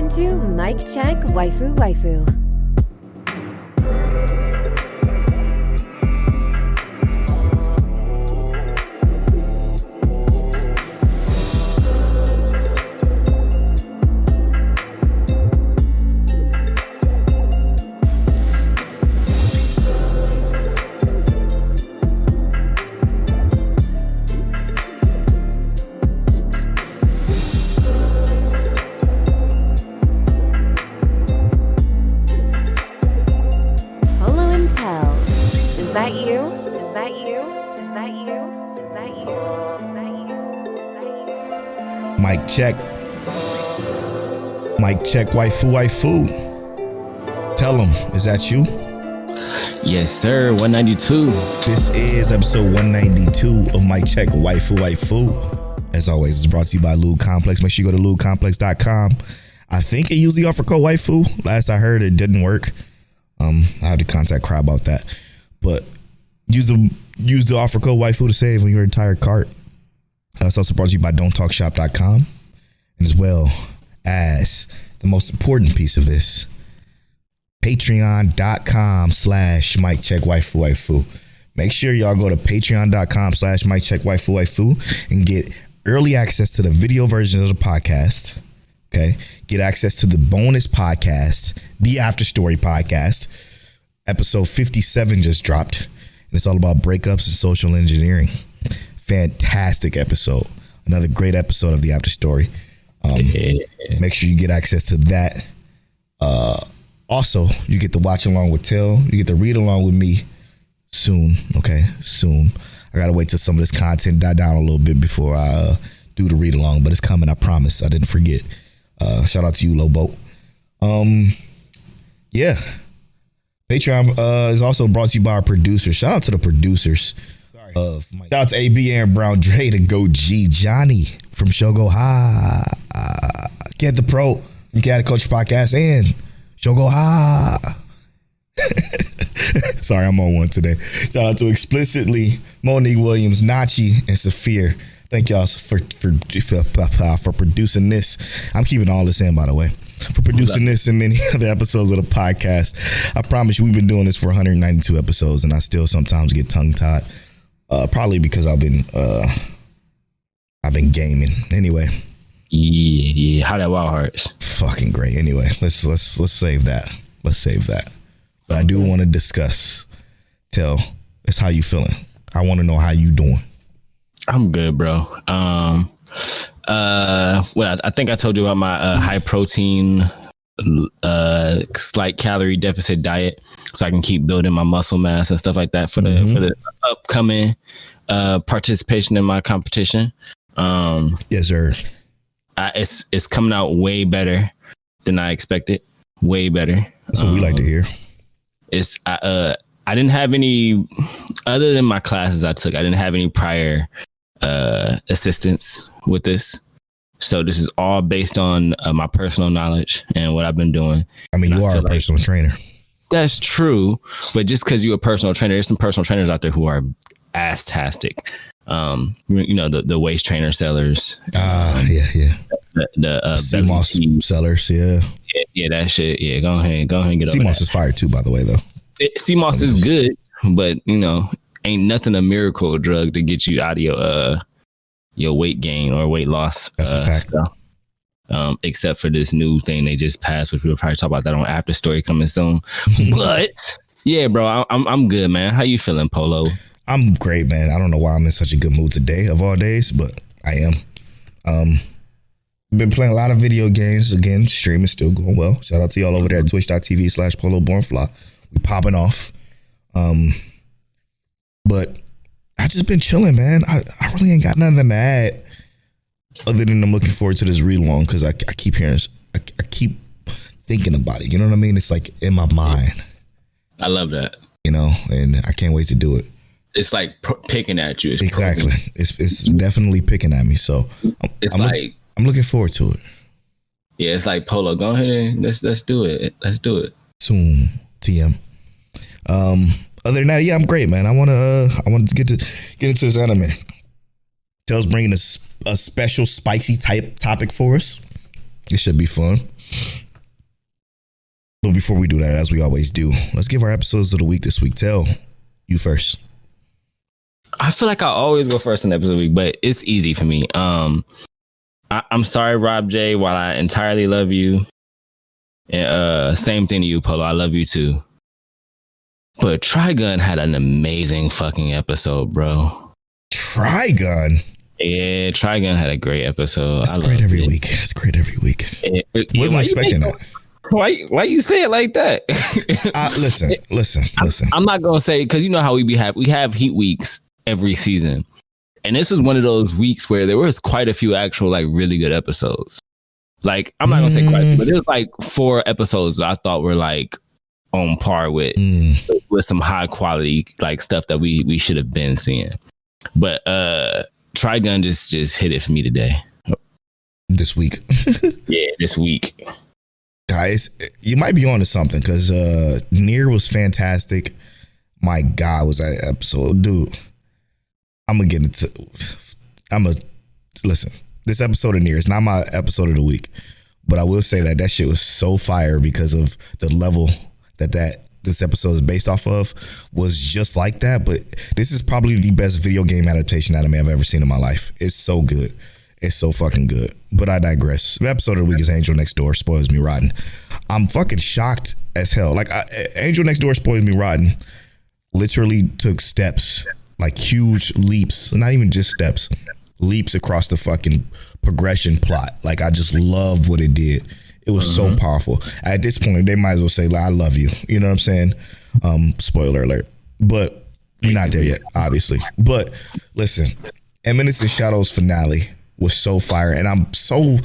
to Mic Check Waifu Waifu. Mic check. Mic check, waifu, waifu. Tell them, is that you? Yes, sir. 192. This is episode 192 of Mic Check, waifu, waifu. As always, it's brought to you by Lube Complex. Make sure you go to lubecomplex.com. I think it used the offer code waifu. Last I heard, it didn't work. I had to contact Cry about that. But use the offer code waifu to save on your entire cart. It's also brought to you by don'ttalkshop.com, and as well as the most important piece of this, patreon.com/miccheckwaifu. Make sure y'all go to patreon.com/miccheckwaifu and get early access to the video version of the podcast. Okay. Get access to the bonus podcast, the After Story podcast. Episode 57 just dropped, and it's all about breakups and social engineering. Fantastic episode. Another great episode of the After Story. Make sure you get access to that. Also, you get to watch along with Till. You get to read along with me soon. Okay, soon. I gotta wait till some of this content die down a little bit before I do the read along, but it's coming. I promise. I didn't forget. Shout out to you, Lobo. Yeah. Patreon is also brought to you by our producers. Shout out to the producers. Shout out to AB, Aaron Brown, Dre, the Go G, Johnny from Shogo Ha, Get the Pro, you got a Coach Podcast, and Shogo Ha. Sorry, I'm on one today. Shout out to Explicitly, Monique Williams, Nachi, and Saphir. Thank y'all for producing this. I'm keeping all this in, by the way. For producing this and many other episodes of the podcast. I promise you, we've been doing this for 192 episodes, and I still sometimes get tongue-tied. Probably because I've been gaming. Anyway. Yeah. How that wild hearts. Fucking great. Anyway, let's save that. Let's save that. But I do want to discuss. Tell us how you feeling. I want to know how you doing. I'm good, bro. Well, I think I told you about my high protein, slight calorie deficit diet, so I can keep building my muscle mass and stuff like that for the upcoming participation in my competition. Yes, sir. It's coming out way better than I expected. Way better. That's what we like to hear. I didn't have any, other than my classes I took, I didn't have any prior assistance with this. So this is all based on my personal knowledge and what I've been doing. I mean, you are a personal trainer. That's true. But just because you're a personal trainer, there's some personal trainers out there who are ass-tastic. You know, the waist trainer sellers. Yeah. The CMOS sellers, yeah. Yeah, that shit. Yeah, go ahead and get over that. CMOS is fire too, by the way, though. CMOS is good, but, you know, ain't nothing a miracle drug to get you out of your weight gain or weight loss. That's a fact. Stuff. Except for this new thing they just passed, which we'll probably talk about that on After Story coming soon. But yeah, bro, I'm good, man. How you feeling, Polo? I'm great, man. I don't know why I'm in such a good mood today of all days, but I am. Been playing a lot of video games. Again, streaming still going well. Shout out to y'all over there at twitch.tv/PoloBornFly. We popping off. But I just been chilling, man. I really ain't got nothing to add other than I'm looking forward to this read along because I keep hearing, I keep thinking about it. You know what I mean? It's like in my mind. I love that. You know, and I can't wait to do it. It's like picking at you. It's exactly. It's definitely picking at me. So I'm looking forward to it. Yeah, it's like, Polo, go ahead and let's do it. Let's do it soon. TM. Other than that, yeah, I'm great, man. I want to get into this anime. Tell's bringing a special spicy type topic for us. It should be fun. But before we do that, as we always do, let's give our episodes of the week this week. Tell you first. I feel like I always go first in the episode of the week, but it's easy for me. I'm sorry, Rob J. While I entirely love you, same thing to you, Polo. I love you too. But Trigun had an amazing fucking episode, bro. Trigun. Yeah, Trigun had a great episode. It's great every week. It's great every week. Wasn't expecting that. Why you say it like that? Listen. I'm not gonna say, because you know how we have heat weeks every season, and this was one of those weeks where there was quite a few actual like really good episodes. Like, I'm not gonna say quite a few, but there's like 4 episodes that I thought were like on par with some high quality like stuff that we should have been seeing. But Trigun just hit it for me today. This week. Yeah, this week. Guys, you might be onto something, because Nier was fantastic. My God, was that episode, dude. Listen, this episode of Nier is not my episode of the week, but I will say that shit was so fire because of the level that this episode is based off of, was just like that. But this is probably the best video game adaptation anime I've ever seen in my life. It's so good. It's so fucking good. But I digress. The episode of the week is Angel Next Door. Spoils me rotten. I'm fucking shocked as hell. Like, Angel Next Door Spoils Me Rotten literally took steps, like huge leaps, not even just steps, leaps across the fucking progression plot. Like, I just love what it did. It was so powerful. At this point, they might as well say, like, I love you. You know what I'm saying? Spoiler alert. But we're not there yet, obviously. But listen, Eminence and Shadows finale was so fire, and I'm so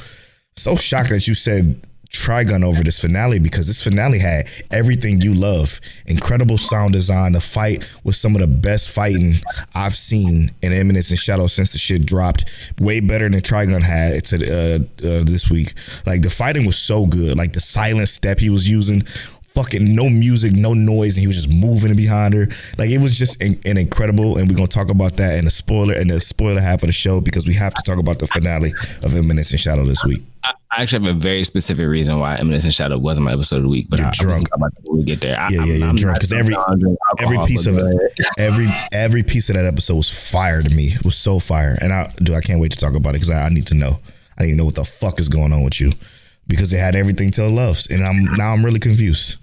shocked that you said Trigun over this finale, because this finale had everything you love. Incredible sound design. The fight was some of the best fighting I've seen in Eminence and Shadows since the shit dropped. Way better than Trigun had this week. Like, the fighting was so good. Like, the silent step he was using, fucking no music, no noise, and he was just moving behind her. Like, it was just an incredible, and we're gonna talk about that in the spoiler half of the show, because we have to talk about the finale of Eminence and Shadow this week. I actually have a very specific reason why Eminence and Shadow wasn't my episode of the week, but You're drunk. About that when we get there. You're drunk, because every piece of it, every piece of that episode was fire to me. It was so fire, and I can't wait to talk about it, because I need to know. I need to know what the fuck is going on with you, because it had everything Tell loves, and I'm really confused.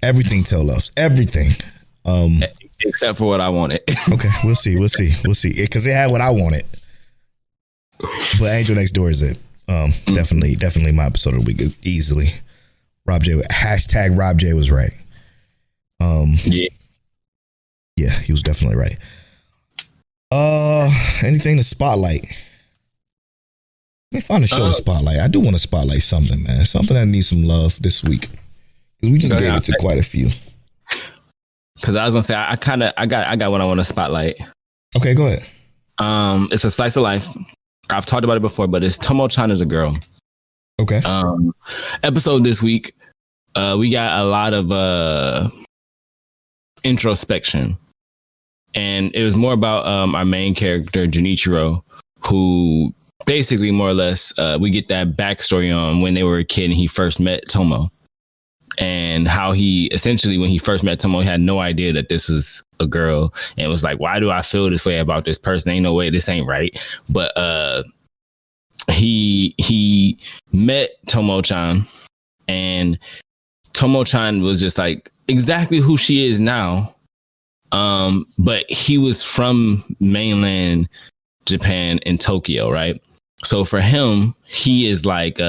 Everything Tell loves, everything, except for what I wanted. Okay, we'll see, because it had what I wanted. But Angel Next Door is it. Definitely my episode of the week, easily. Rob J. Rob J was right. Yeah, he was definitely right. Anything to spotlight? Let me find a show to spotlight. I do want to spotlight something, man. Something that needs some love this week, because we just gave it to quite a few. Because I was gonna say, I got what I want to spotlight. Okay, go ahead. It's a slice of life. I've talked about it before, but it's Tomo-chan is a girl. Okay. Episode this week, we got a lot of introspection, and it was more about our main character Junichiro, who basically more or less we get that backstory on when they were a kid and he first met Tomo, and how he essentially, when he first met Tomo, he had no idea that this was a girl, and was like, why do I feel this way about this person? Ain't no way, this ain't right. But he met Tomo-chan, and Tomo-chan was just like exactly who she is now. But he was from mainland Japan in Tokyo, right? So for him, he is like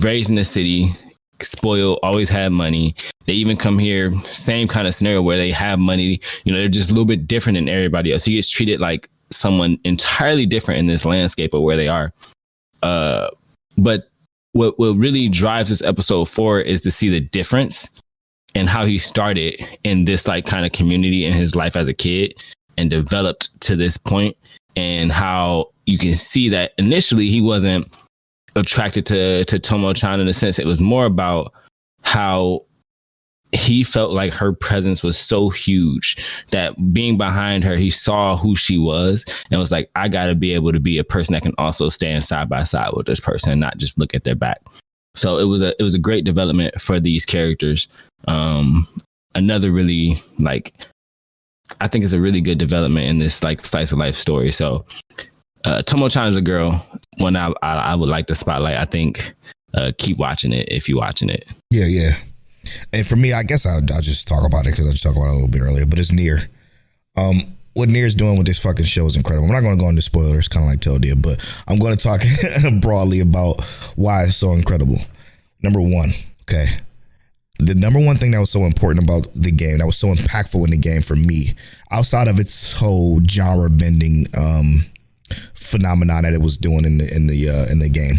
raised in the city, spoiled, always had money. They even come here, same kind of scenario where they have money. You know, they're just a little bit different than everybody else. He gets treated like someone entirely different in this landscape of where they are. But what really drives this episode forward is to see the difference in how he started in this like kind of community in his life as a kid and developed to this point, and how you can see that initially he wasn't attracted to Tomo-chan in a sense. It was more about how he felt like her presence was so huge that being behind her, he saw who she was and was like, I got to be able to be a person that can also stand side by side with this person and not just look at their back. So it was a great development for these characters. Another really I think it's a really good development in this like slice of life story. So Tomo-chan is a girl. One I would like to spotlight. I think keep watching it if you're watching it. Yeah. And for me, I guess I'll just talk about it because I just talked about it a little bit earlier, but it's Nier. What Nier's doing with this fucking show is incredible. I'm not going to go into spoilers, kind of like Toe did, but I'm going to talk broadly about why it's so incredible. Number one, okay. The number one thing that was so important about the game, that was so impactful in the game for me, outside of its whole genre bending phenomenon that it was doing in the game,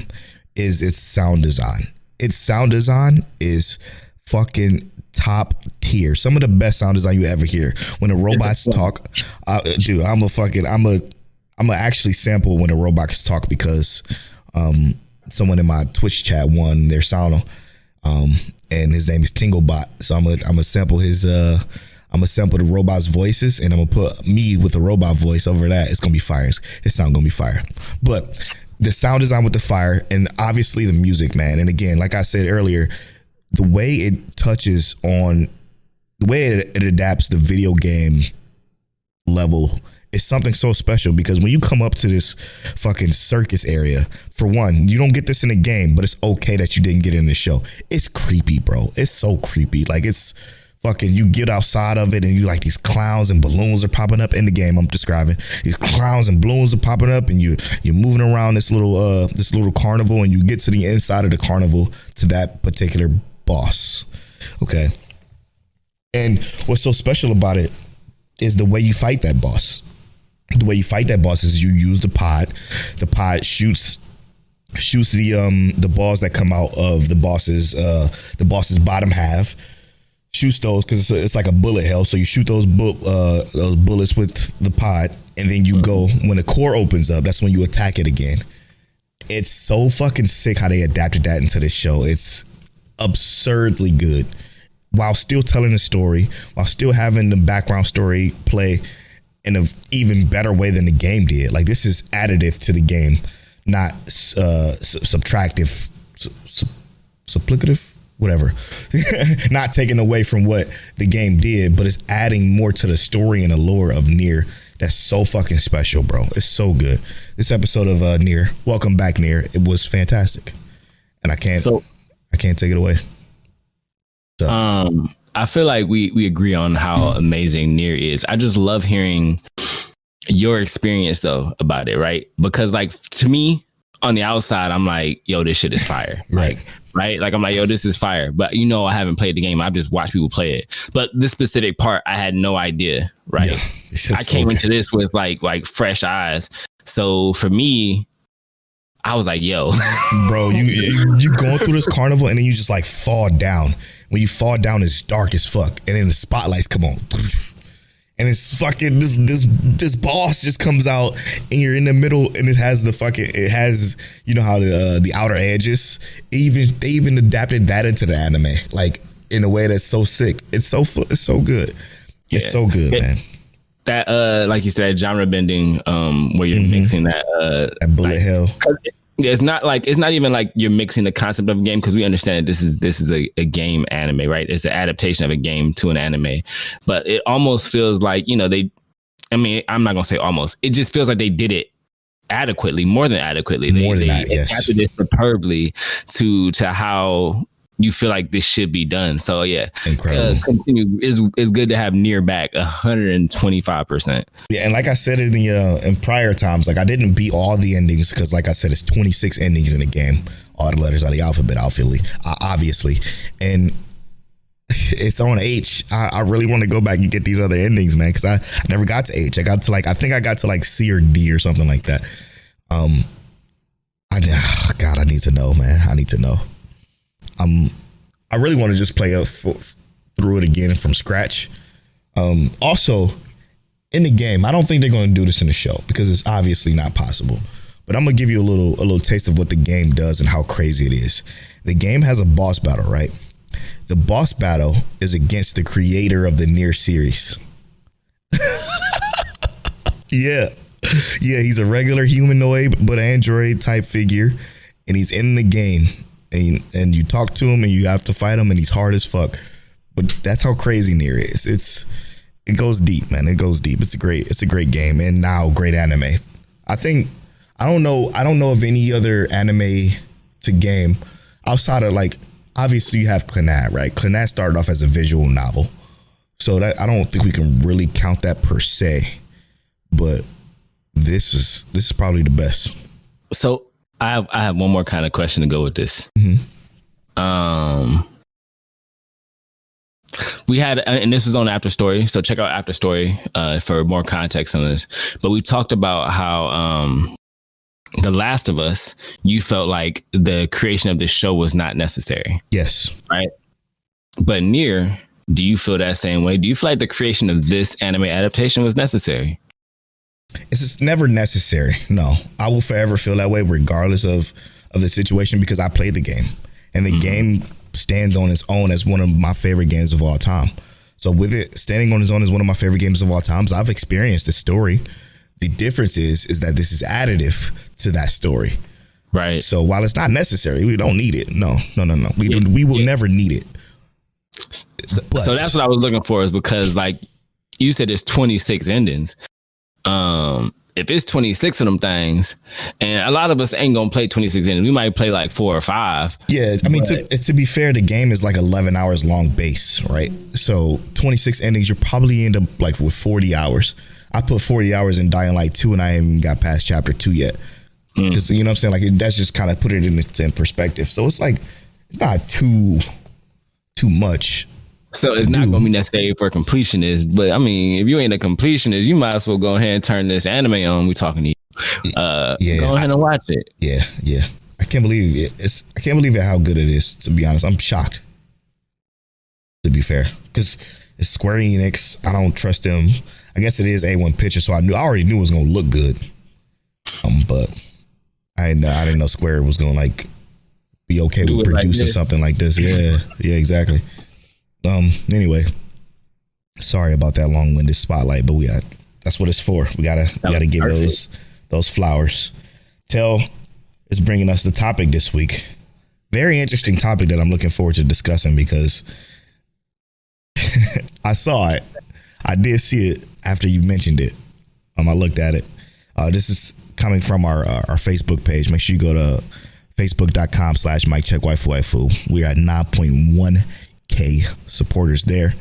is its sound design. Its sound design is fucking top tier. Some of the best sound design you ever hear. When the robots talk, dude, I'm a actually sample when the robots talk because someone in my Twitch chat won their sound, and his name is Tinglebot. So I'm gonna sample his I'm gonna sample the robot's voices, and I'm gonna put me with a robot voice over that. It's gonna be fire. His sound gonna be fire. But the sound design with the fire, and obviously the music, man. And again, like I said earlier, the way it touches on, the way it adapts the video game level is something so special, because when you come up to this fucking circus area, for one, you don't get this in the game, but it's okay that you didn't get it in the show. It's creepy, bro. It's so creepy. Like, it's fucking, you get outside of it and you like these clowns and balloons are popping up in the game I'm describing. These clowns and balloons are popping up and you're moving around this little carnival, and you get to the inside of the carnival to that particular boss. Okay. And what's so special about it is the way you fight that boss. The way you fight that boss is you use the pod. The pod shoots the balls that come out of the boss's bottom half. Shoots those because it's like a bullet hell. So you shoot those bullets with the pod, and then you go, when the core opens up, that's when you attack it again. It's so fucking sick how they adapted that into this show. It's absurdly good, while still telling the story, while still having the background story play in an even better way than the game did. Like, this is additive to the game, not subtractive, supplicative, whatever. Not taking away from what the game did, but it's adding more to the story and the lore of Nier. That's so fucking special, bro. It's so good. This episode of Nier, welcome back, Nier. It was fantastic, and I can't take it away. So. I feel like we agree on how amazing Nier is. I just love hearing your experience though about it, right? Because like, to me, on the outside, I'm like, yo, this shit is fire. Right. Like, I'm like, yo, this is fire. But I haven't played the game. I've just watched people play it. But this specific part, I had no idea, right? Yeah, I came into this with like fresh eyes. So for me, I was like, yo. Bro, you going through this carnival and then you just like fall down. When you fall down, it's dark as fuck. And then the spotlights come on. And it's fucking, this boss just comes out and you're in the middle, and it has you know how the outer edges. They even adapted that into the anime, like in a way that's so sick. It's so good. It's so good, man. That like you said, genre bending, where you're mixing that bullet hell. It's not even like you're mixing the concept of a game, because we understand this is a game anime, right? It's an adaptation of a game to an anime, but it almost feels like, I'm not gonna say almost. It just feels like they did it adequately, more than adequately. They adapted it superbly to how you feel like this should be done. So yeah, incredible. Continue. Is good to have Nier back 125%. Yeah, and like I said in prior times, like I didn't beat all the endings because, like I said, it's 26 endings in the game, all the letters of the alphabet, obviously, and it's on H. I really want to go back and get these other endings, man, because I never got to H. I got to I think I got to C or D or something like that. I need to know, man. I need to know. I really want to just play through it again from scratch. Also, in the game, I don't think they're going to do this in the show because it's obviously not possible. But I'm gonna give you a little taste of what the game does and how crazy it is. The game has a boss battle, right? The boss battle is against the creator of the Nier series. Yeah. Yeah, he's a regular humanoid but android type figure, and he's in the game. And you talk to him and you have to fight him, and he's hard as fuck. But that's how crazy Nier is. It goes deep, man. It goes deep. It's a great game, and now great anime. I don't know of any other anime to game outside of, like, obviously you have Clannad, right? Clannad started off as a visual novel, so that I don't think we can really count that per se. But this is probably the best. So I have one more kind of question to go with this. We had, and this is on After Story, so check out After Story for more context on this. But we talked about how The Last of Us, you felt like the creation of this show was not necessary. Yes. Right. But Nier, do you feel that same way? Do you feel like the creation of this anime adaptation was necessary? It's never necessary. No, I will forever feel that way regardless of the situation, because I played the game, and the game stands on its own as one of my favorite games of all time. So with it standing on its own as one of my favorite games of all time, I've experienced the story. The difference is that this is additive to that story. Right. So while it's not necessary, we don't need it. No. We will never need it. So that's what I was looking for, is because, like you said, there's 26 endings. If it's 26 of them things, and a lot of us ain't gonna play 26 endings, we might play like 4 or 5. Yeah, I mean, to be fair, the game is like 11 hours long base, right? So 26 endings, you're probably end up like with 40 hours. I put 40 hours in Dying Light 2, and I haven't even got past chapter 2 yet. Because, you know what I'm saying? Like, that's just kind of put it in perspective. So it's like, it's not too much. So it's not going to be necessary for completionists, but I mean, if you ain't a completionist, you might as well go ahead and turn this anime on. We talking to you. Go ahead and watch it. Yeah. I can't believe it. I can't believe how good it is. To be honest, I'm shocked. To be fair, because it's Square Enix. I don't trust them. I guess it is A1 Pictures, so I already knew it was gonna look good. But I didn't know Square was gonna like be okay with producing something like this. Yeah, exactly. Anyway, sorry about that long-winded spotlight, but that's what it's for. We gotta give those flowers. Tell is bringing us the topic this week. Very interesting topic that I'm looking forward to discussing, because I saw it. I did see it after you mentioned it. I looked at it. This is coming from our Facebook page. Make sure you go to facebook.com/MikeCheckWaifu. We are at 9.1K supporters there.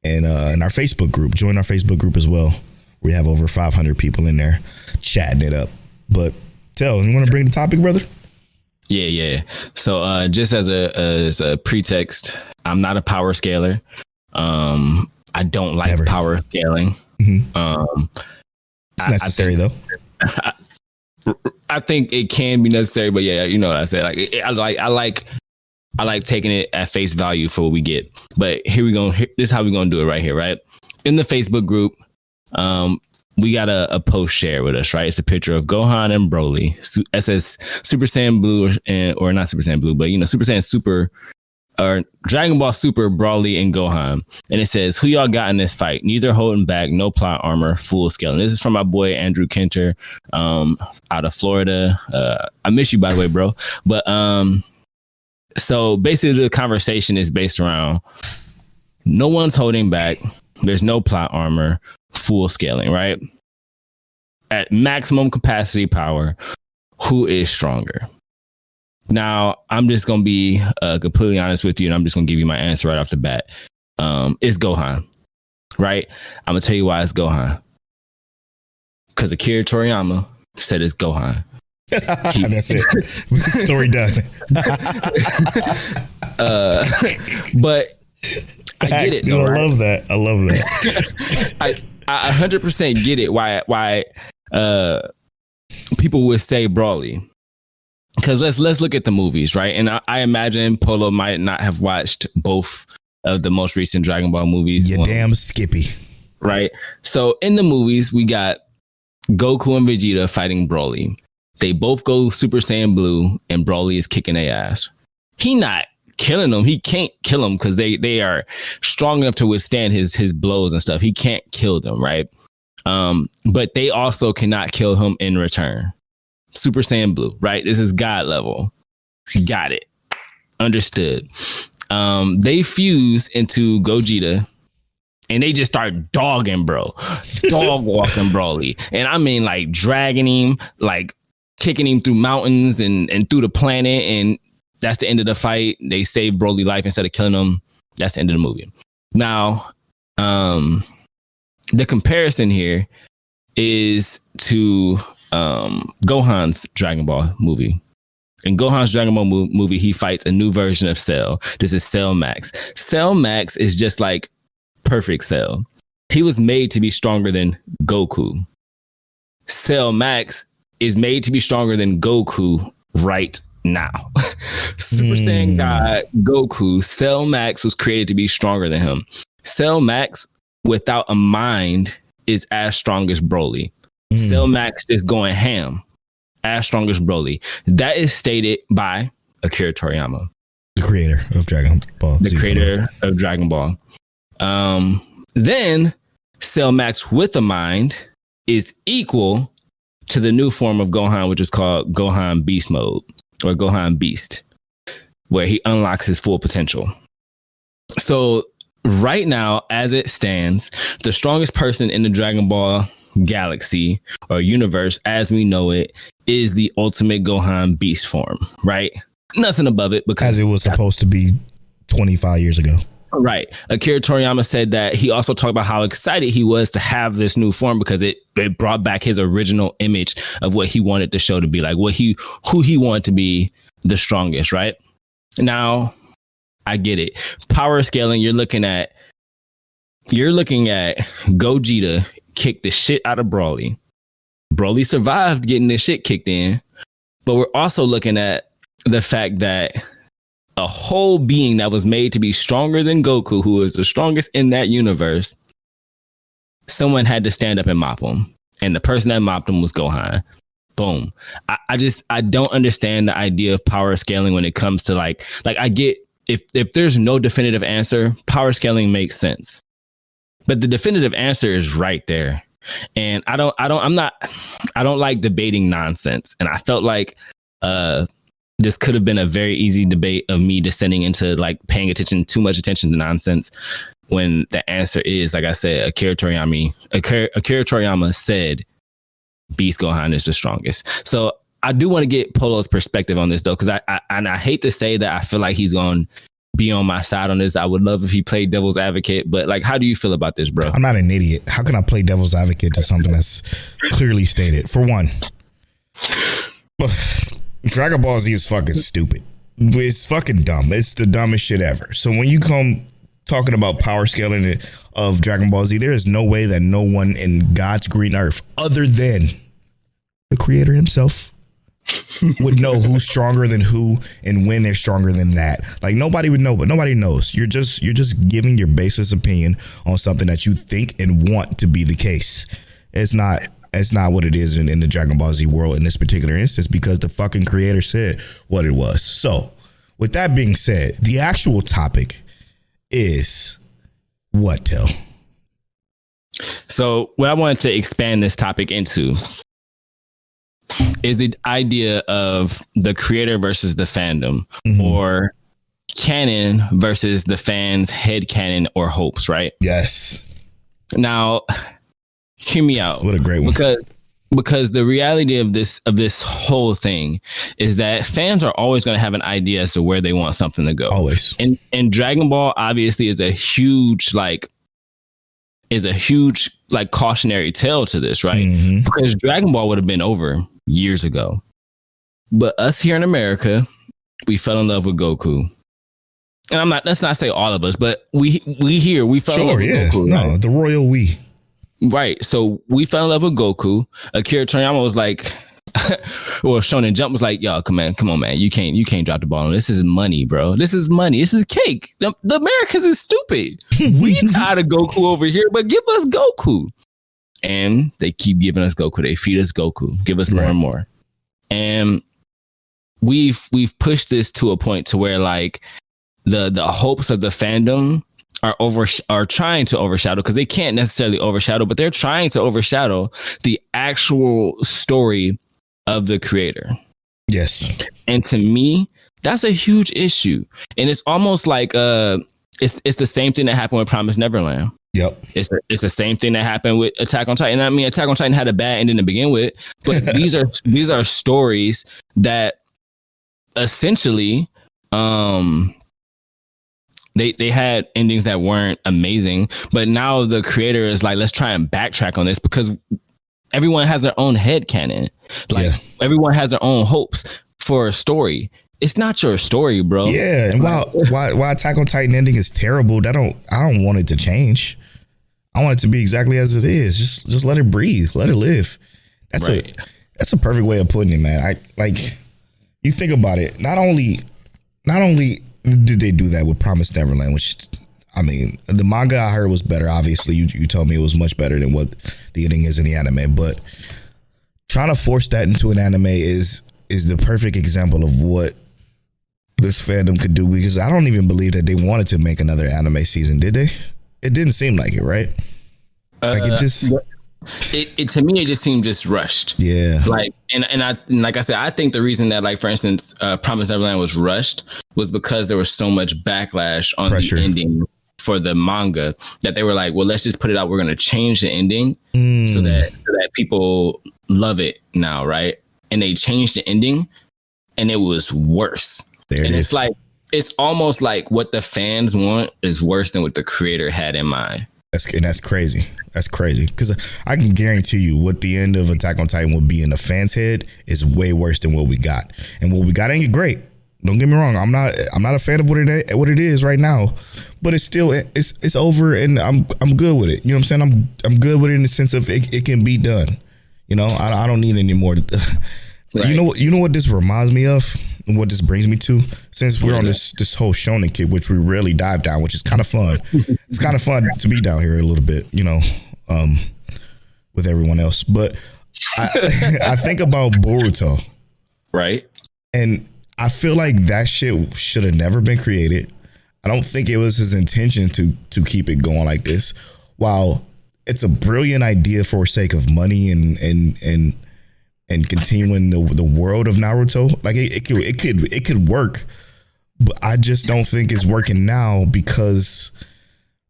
And in our Facebook group, join our Facebook group as well. We have over 500 people in there chatting it up. But Tell, you want to bring the topic, brother? Yeah. So just as a pretext, I'm not a power scaler. I don't like power scaling. It's necessary though. I think it can be necessary, but yeah, you know what I said. Like I like taking it at face value for what we get. But here we go. This is how we're gonna do it right here, right? In the Facebook group, we got a post share with us, right? It's a picture of Gohan and Broly. It says Super Saiyan Blue, or not Super Saiyan Blue, but Super Saiyan Super, or Dragon Ball Super, Broly and Gohan. And it says, who y'all got in this fight? Neither holding back, no plot armor, full scale. And this is from my boy Andrew Kenter, out of Florida. I miss you, by the way, bro. But so basically the conversation is based around no one's holding back. There's no plot armor, full scaling, right? At maximum capacity power, who is stronger? Now, I'm just going to be completely honest with you, and I'm just going to give you my answer right off the bat. It's Gohan, right? I'm going to tell you why it's Gohan. Because Akira Toriyama said it's Gohan. That's it. Story done. But I get it. Though, I love that. I 100% get it why people would say Broly. Because let's look at the movies, right? And I imagine Polo might not have watched both of the most recent Dragon Ball movies. You damn Skippy. Right? So in the movies, we got Goku and Vegeta fighting Broly. They both go Super Saiyan Blue, and Broly is kicking their ass. He not killing them. He can't kill them because they are strong enough to withstand his blows and stuff. He can't kill them, right? But they also cannot kill him in return. Super Saiyan Blue, right? This is God level. Got it. Understood. They fuse into Gogeta and they just start dogging, bro. Dog walking Broly. And I mean, like, dragging him, like, kicking him through mountains and through the planet. And that's the end of the fight. They save Broly life instead of killing him. That's the end of the movie. Now, the comparison here is to Gohan's Dragon Ball movie. In Gohan's Dragon Ball movie, he fights a new version of Cell. This is Cell Max. Cell Max is just like perfect Cell. He was made to be stronger than Goku. Cell Max is made to be stronger than Goku right now. Super Saiyan God Goku, Cell Max was created to be stronger than him. Cell Max without a mind is as strong as Broly. Cell Max is going ham, as strong as Broly. That is stated by Akira Toriyama, the creator of Dragon Ball. The creator of Dragon Ball. Then Cell Max with a mind is equal to the new form of Gohan, which is called Gohan Beast Mode or Gohan Beast, where he unlocks his full potential. So right now, as it stands, the strongest person in the Dragon Ball galaxy or universe as we know it is the ultimate Gohan Beast form, right? Nothing above it, because as it was supposed to be 25 years ago. Right. Akira Toriyama said that he also talked about how excited he was to have this new form because it brought back his original image of what he wanted the show to be like, who he wanted to be the strongest, right? Now, I get it. Power scaling, you're looking at Gogeta kick the shit out of Broly. Broly survived getting the shit kicked in, but we're also looking at the fact that a whole being that was made to be stronger than Goku, who is the strongest in that universe, someone had to stand up and mop him. And the person that mopped him was Gohan. Boom. I don't understand the idea of power scaling when it comes to like I get if there's no definitive answer, power scaling makes sense. But the definitive answer is right there. And I don't like debating nonsense. And I felt like this could have been a very easy debate of me descending into like paying too much attention to nonsense when the answer is, like I said, Akira Toriyama said Beast Gohan is the strongest. So I do want to get Polo's perspective on this though, because I hate to say that I feel like he's going to be on my side on this. I would love if he played devil's advocate, but like, how do you feel about this, bro? I'm not an idiot. How can I play devil's advocate to something that's clearly stated? For one, Dragon Ball Z is fucking stupid. It's fucking dumb. It's the dumbest shit ever. So when you come talking about power scaling of Dragon Ball Z, there is no way that no one in God's green earth, other than the creator himself, would know who's stronger than who and when they're stronger than that. Like nobody would know, but nobody knows. You're just giving your baseless opinion on something that you think and want to be the case. It's not what it is in the Dragon Ball Z world in this particular instance, because the fucking creator said what it was. So with that being said, the actual topic is what, Till? So what I wanted to expand this topic into is the idea of the creator versus the fandom, or canon versus the fans' head canon or hopes, right? Yes. Now, hear me out. What a great one. Because the reality of this whole thing is that fans are always going to have an idea as to where they want something to go. Always. And Dragon Ball obviously is a huge cautionary tale to this, right? Mm-hmm. Because Dragon Ball would have been over years ago. But us here in America, we fell in love with Goku. And let's not say all of us, but we fell in love with Goku. Right? No, the royal we. Right. So we fell in love with Goku. Akira Toriyama was like, well, Shonen Jump was like, yo, come on, man. You can't drop the ball on this. Is money, bro. This is money. This is cake. The Americans is stupid. We tired of Goku over here, but give us Goku. And they keep giving us Goku. They feed us Goku. Give us more and more. And we've pushed this to a point to where like the hopes of the fandom are trying to overshadow, because they can't necessarily overshadow, but they're trying to overshadow the actual story of the creator. Yes. And to me, that's a huge issue. And it's almost like it's the same thing that happened with Promised Neverland. Yep. It's the same thing that happened with Attack on Titan. I mean, Attack on Titan had a bad ending to begin with, but these are stories that essentially they had endings that weren't amazing, but now the creator is like, let's try and backtrack on this, because everyone has their own headcanon. Like, everyone has their own hopes for a story. It's not your story, bro. Yeah, and while Attack on Titan ending is terrible, I don't want it to change. I want it to be exactly as it is. Just let it breathe, let it live. That's a perfect way of putting it, man. You think about it. Not only did they do that with Promised Neverland, which, I mean, the manga I heard was better. Obviously, you told me it was much better than what the ending is in the anime. But trying to force that into an anime is the perfect example of what this fandom could do, because I don't even believe that they wanted to make another anime season, did they? It didn't seem like it, right? Like it just... It to me, it just seemed just rushed. Yeah. Like, and like I said, I think the reason that, like, for instance, Promised Neverland was rushed was because there was so much backlash on the ending for the manga that they were like, well, let's just put it out. We're going to change the ending so that people love it now, right? And they changed the ending, and it was worse. It's like, it's almost like what the fans want is worse than what the creator had in mind. That's crazy. That's crazy, because I can guarantee you what the end of Attack on Titan will be in the fans' head is way worse than what we got. And what we got ain't great. Don't get me wrong. I'm not a fan of what it is right now, but it's still it's over, and I'm good with it. You know what I'm saying? I'm good with it in the sense of it can be done. You know, I don't need any more. Right. You know what this reminds me of, and what this brings me to, since we're on this whole shonen kick, which we rarely dive down, which is kind of fun. It's kind of fun to be down here a little bit, you know, with everyone else. But I think about Boruto, right? And I feel like that shit should have never been created. I don't think it was his intention to keep it going like this. While it's a brilliant idea for sake of money and continuing the world of Naruto, like it could work, but I just don't think it's working now, because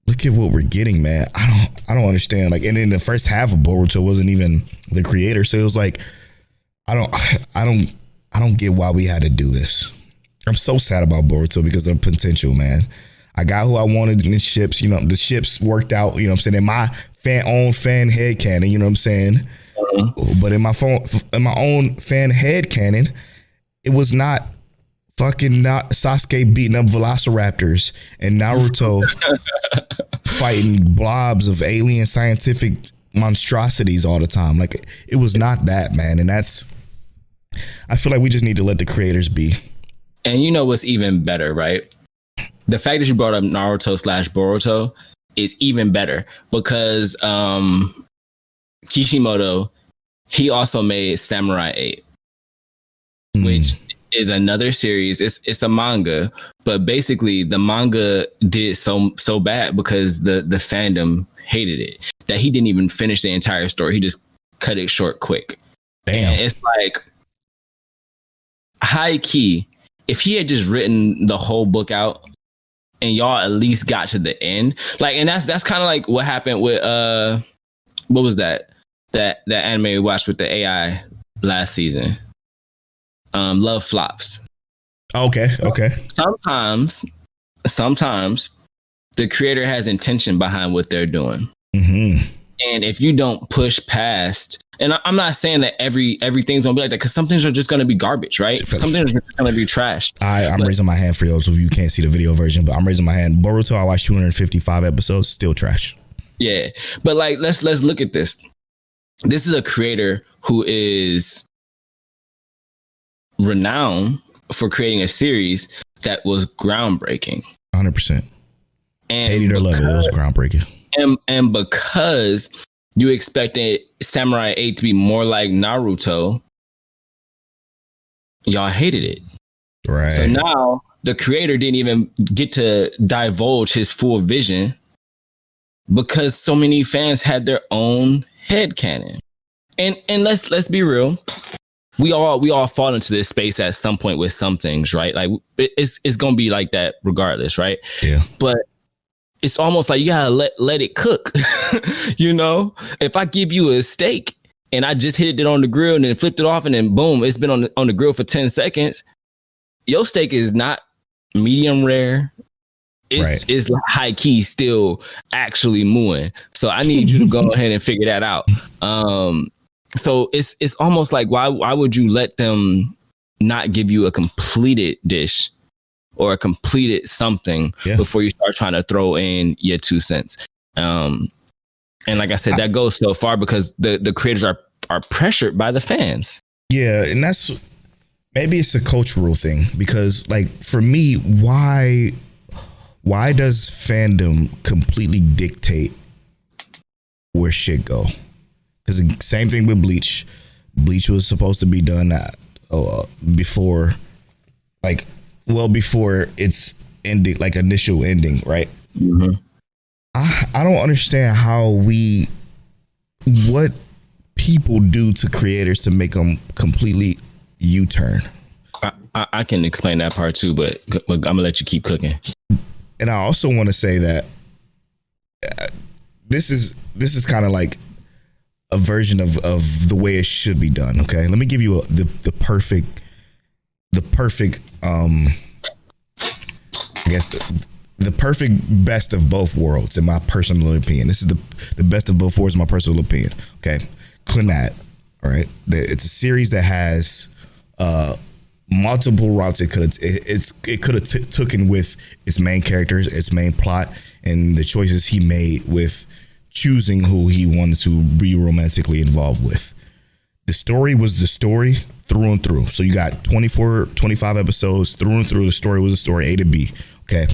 look at what we're getting, man. I don't understand. Like, and in the first half of Boruto wasn't even the creator, so it was like I don't get why we had to do this. I'm so sad about Boruto because of the potential, man. I got who I wanted in the ships. You know, the ships worked out. You know what I'm saying? In my own fan headcanon, you know what I'm saying? But in my own fan headcanon, it was not Sasuke beating up velociraptors and Naruto fighting blobs of alien scientific monstrosities all the time. Like, it was not that, man. And I feel like we just need to let the creators be. And you know what's even better, right? The fact that you brought up Naruto/Boruto is even better, because Kishimoto, he also made Samurai 8, which is another series. It's a manga, but basically the manga did so bad because the fandom hated it that he didn't even finish the entire story. He just cut it short quick. Damn. And it's like, high key, if he had just written the whole book out and y'all at least got to the end, like, and that's kind of like what happened with what was that anime we watched with the AI last season, Love Flops. Okay. Sometimes the creator has intention behind what they're doing. And if you don't push past, and I'm not saying that everything's gonna be like that, because some things are just gonna be garbage, right? Some things are just gonna be trash. I'm raising my hand for those of you who can't see the video version, but I'm raising my hand. Boruto, I watched 255 episodes, still trash. Yeah, but like, let's look at this. This is a creator who is renowned for creating a series that was groundbreaking. 100%. And hated or love it, it was groundbreaking. And because you expected Samurai 8 to be more like Naruto, y'all hated it. Right. So now the creator didn't even get to divulge his full vision because so many fans had their own headcanon. And let's be real. We all fall into this space at some point with some things, right? Like it's gonna be like that regardless, right? Yeah. But it's almost like you gotta let it cook. You know, if I give you a steak and I just hit it on the grill and then flipped it off and then boom, it's been on the grill for 10 seconds. Your steak is not medium rare. It's high key still actually mooing. So I need you to go ahead and figure that out. So it's almost like why would you let them not give you a completed dish or a completed something before you start trying to throw in your 2 cents? And like I said, that goes so far because the creators are pressured by the fans. Yeah, and that's maybe it's a cultural thing because, like, for me, why does fandom completely dictate where shit go? Because the same thing with Bleach. Bleach was supposed to be done before its ending, like initial ending, right? Mm-hmm. I don't understand what people do to creators to make them completely U-turn. I can explain that part too, but I'm gonna let you keep cooking. And I also want to say that this is kind of like a version of the way it should be done. Okay, let me give you the perfect I guess the perfect best of both worlds in my personal opinion. This is the best of both worlds in my personal opinion. Okay, Clannad. All right, it's a series that has multiple routes it could have taken with its main characters, its main plot, and the choices he made with choosing who he wanted to be romantically involved with. The story was the story through and through. So you got 24, 25 episodes through and through. The story was the story A to B. Okay.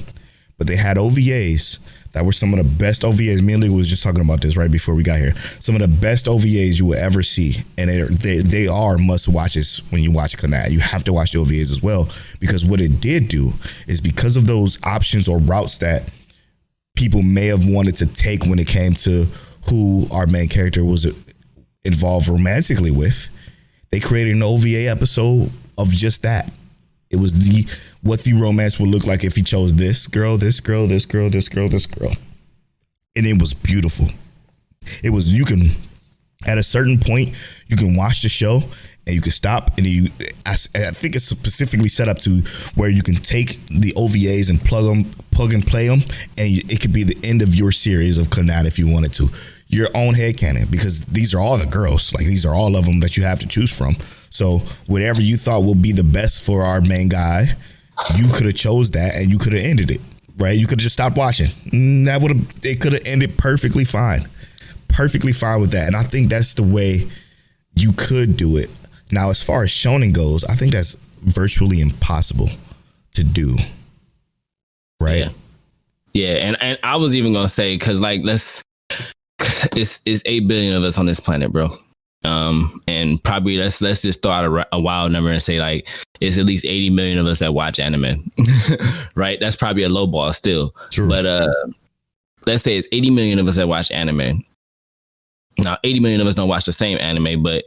But they had OVAs that were some of the best OVAs. Me and Lee was just talking about this right before we got here. Some of the best OVAs you will ever see. And they are must watches when you watch Clannad. You have to watch the OVAs as well, because what it did do is, because of those options or routes that people may have wanted to take when it came to who our main character was involved romantically with, they created an OVA episode of just that. It was what the romance would look like if he chose this girl, this girl, this girl, this girl, this girl. And it was beautiful. It was, you can, at a certain point, you can watch the show and you can stop, and I think it's specifically set up to where you can take the OVAs and plug and play them, and it could be the end of your series of Clannad if you wanted to. Your own headcanon, because these are all the girls. Like, these are all of them that you have to choose from. So whatever you thought would be the best for our main guy, you could have chose that and you could have ended it, right? You could have just stopped watching. It could have ended perfectly fine. Perfectly fine with that. And I think that's the way you could do it. Now, as far as shonen goes, I think that's virtually impossible to do. Right? Yeah. And I was even going to say, because like, it's 8 billion of us on this planet, bro. And probably let's just throw out a wild number and say like it's at least 80 million of us that watch anime, right? That's probably a low ball still. True. But let's say it's 80 million of us that watch anime. Now, 80 million of us don't watch the same anime, but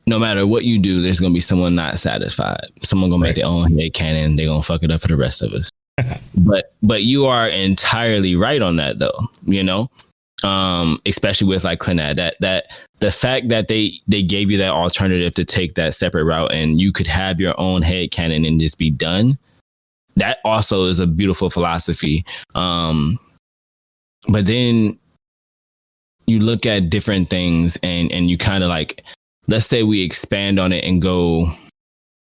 no matter what you do, there's gonna be someone not satisfied. Someone gonna make their own head canon. They're gonna fuck it up for the rest of us. But you are entirely right on that, though. You know. Especially with like Clannad, that the fact that they gave you that alternative to take that separate route and you could have your own head canon and just be done. That also is a beautiful philosophy. But then you look at different things and you kind of like, let's say we expand on it and go,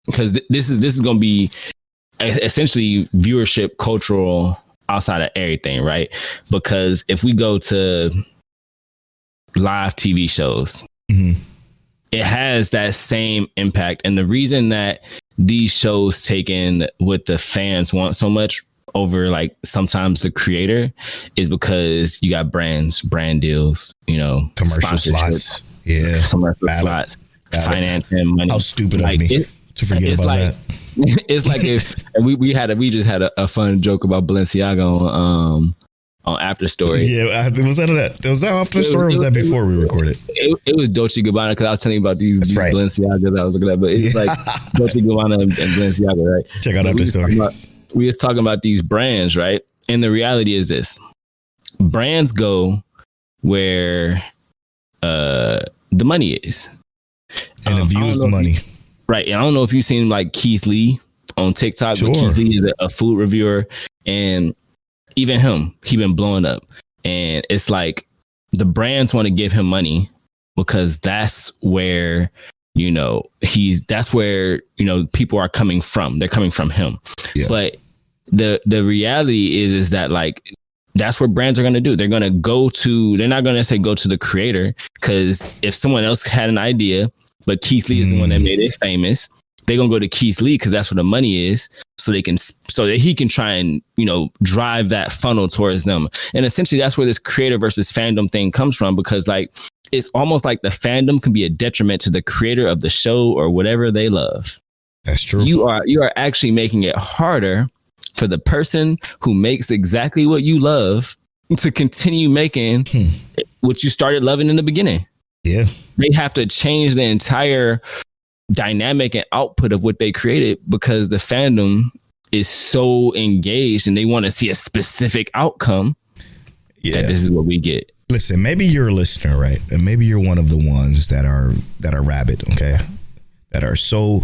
because this is going to be essentially viewership, cultural, outside of everything, right? Because if we go to live TV shows, it has that same impact. And the reason that these shows take in what the fans want so much over like sometimes the creator is because you got brand deals, you know, commercial slots, commercial slots, finance and money. How stupid of me to forget about that. It's like if and we just had a fun joke about Balenciaga on After Story. Yeah, was that After Story or was that before we recorded? It was Dolce Gabbana because I was telling you about these right. Balenciaga that I was looking at, but it's like Dolce Gabbana and Balenciaga, right? Check out After Story. We was talking about these brands, right? And the reality is this: brands go where the money is, and the view is money. Right. And I don't know if you've seen like Keith Lee on TikTok, sure. but Keith Lee is a food reviewer, and even him, he been blowing up. And it's like the brands want to give him money because that's where, that's where, people are coming from. They're coming from him. Yeah. But the reality is that like, that's what brands are going to do. They're going to they're not going to say go to the creator, because if someone else had an idea, but Keith Lee is the one that made it famous, they're going to go to Keith Lee because that's where the money is, so that he can try and, drive that funnel towards them. And essentially that's where this creator versus fandom thing comes from, because like, it's almost like the fandom can be a detriment to the creator of the show or whatever they love. That's true. You are actually making it harder for the person who makes exactly what you love to continue making what you started loving in the beginning. Yeah. They have to change the entire dynamic and output of what they created because the fandom is so engaged and they want to see a specific outcome. Yeah. That this is what we get. Listen, maybe you're a listener, right? And maybe you're one of the ones that are rabid, okay? That are so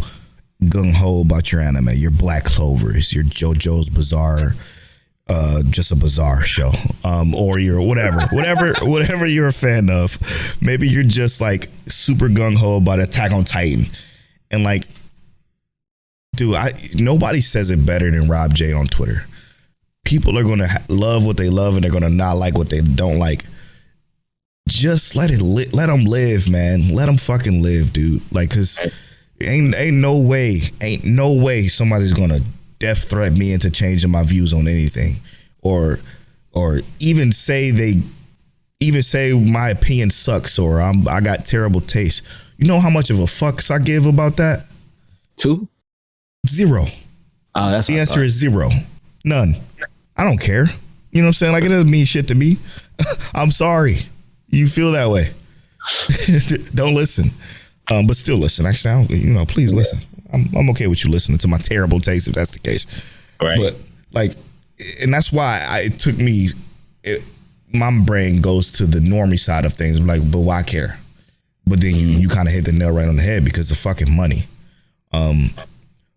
gung-ho about your anime, your Black Clovers, your JoJo's Bizarre, just a bizarre show, or your whatever you're a fan of. Maybe you're just like super gung-ho about Attack on Titan, and like, dude, nobody says it better than Rob J on Twitter. People are gonna love what they love, and they're gonna not like what they don't like. Just let them live, man. Let them fucking live, dude. Like, cause ain't no way somebody's gonna death threat me into changing my views on anything, or even say my opinion sucks, or I got terrible taste. You know how much of a fucks I give about that? 2? 0. Oh, that's the answer is 0. None. I don't care. You know what I'm saying? Like, it doesn't mean shit to me. I'm sorry. You feel that way. Don't listen. But still listen. Actually, please listen. I'm okay with you listening to my terrible taste if that's the case. Right. But like, and that's why my brain goes to the normie side of things. I'm like, but why care? But then you kind of hit the nail right on the head because the fucking money.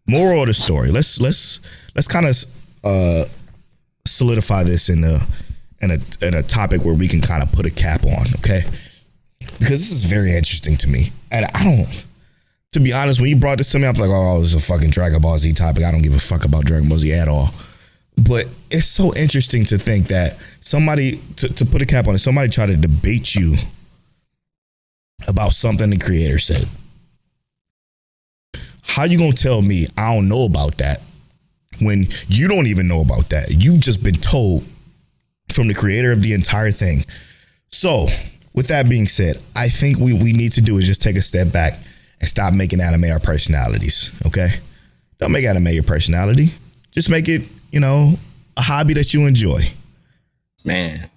Moral of the story. Let's kind of solidify this in a topic where we can kind of put a cap on, okay? Because this is very interesting to me. And to be honest, when you brought this to me, I was like, oh, this is a fucking Dragon Ball Z topic. I don't give a fuck about Dragon Ball Z at all. But it's so interesting to think that somebody, to put a cap on it, somebody tried to debate you about something the creator said. How you gonna tell me I don't know about that when you don't even know about that? You've just been told from the creator of the entire thing. So with that being said, I think we need to do is just take a step back and stop making anime our personalities, okay? Don't make anime your personality. Just make it, a hobby that you enjoy. Man.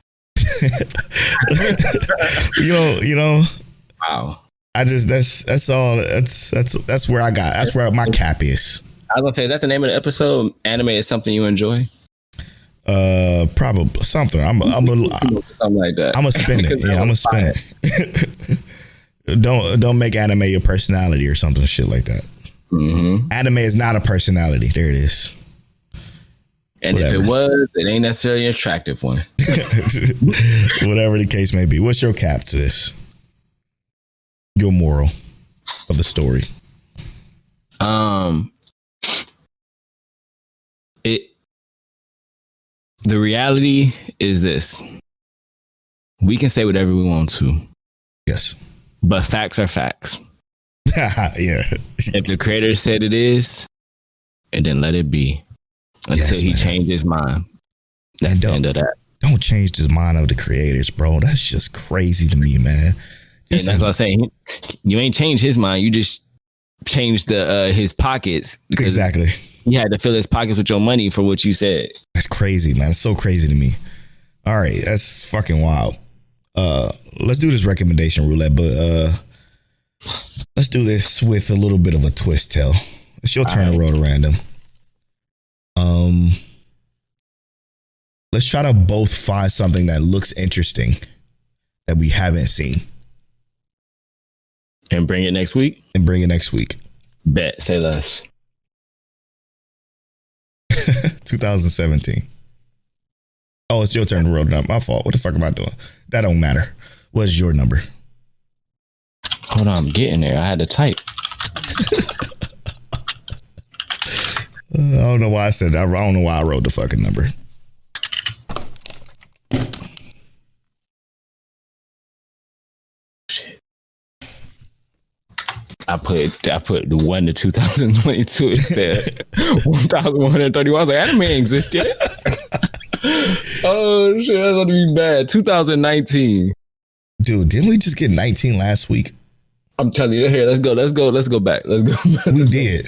Wow. That's all. That's where that's where my cap is. I was gonna say, is that the name of the episode? Anime is something you enjoy? Probably something. Something like that. I'm gonna spin it. Yeah, I'm gonna spin it. Don't make anime your personality or something shit like that. Mm-hmm. Anime is not a personality. There it is. And whatever. If it was, it ain't necessarily an attractive one. Whatever the case may be. What's your cap to this? Your moral of the story? The reality is this. We can say whatever we want to. Yes. But facts are facts. Yeah. If the creator said it is, and then let it be until he changed his mind. That's the end of that. Don't change the mind of the creators, bro. That's just crazy to me, man. And that's what I'm saying. You ain't changed his mind. You just change the his pockets because Exactly. he had to fill his pockets with your money for what you said. That's crazy, man. It's so crazy to me. All right, that's fucking wild. Let's do this recommendation roulette, but let's do this with a little bit of a twist, Till. It's your turn to roll to random. Let's try to both find something that looks interesting that we haven't seen. And bring it next week? Bet. Say less. 2017. Oh, it's your turn to roll it up. My fault. What the fuck am I doing? That don't matter. What's your number? Hold on, I'm getting there. I had to type. I don't know why I said that. I don't know why I wrote the fucking number. I put the 1 to 2022. It said 1,131. I was like, anime ain't exist yet. Oh shit, that's gonna be bad. 2019. Dude, didn't we just get 19 last week? I'm telling you, here, let's go back. We did.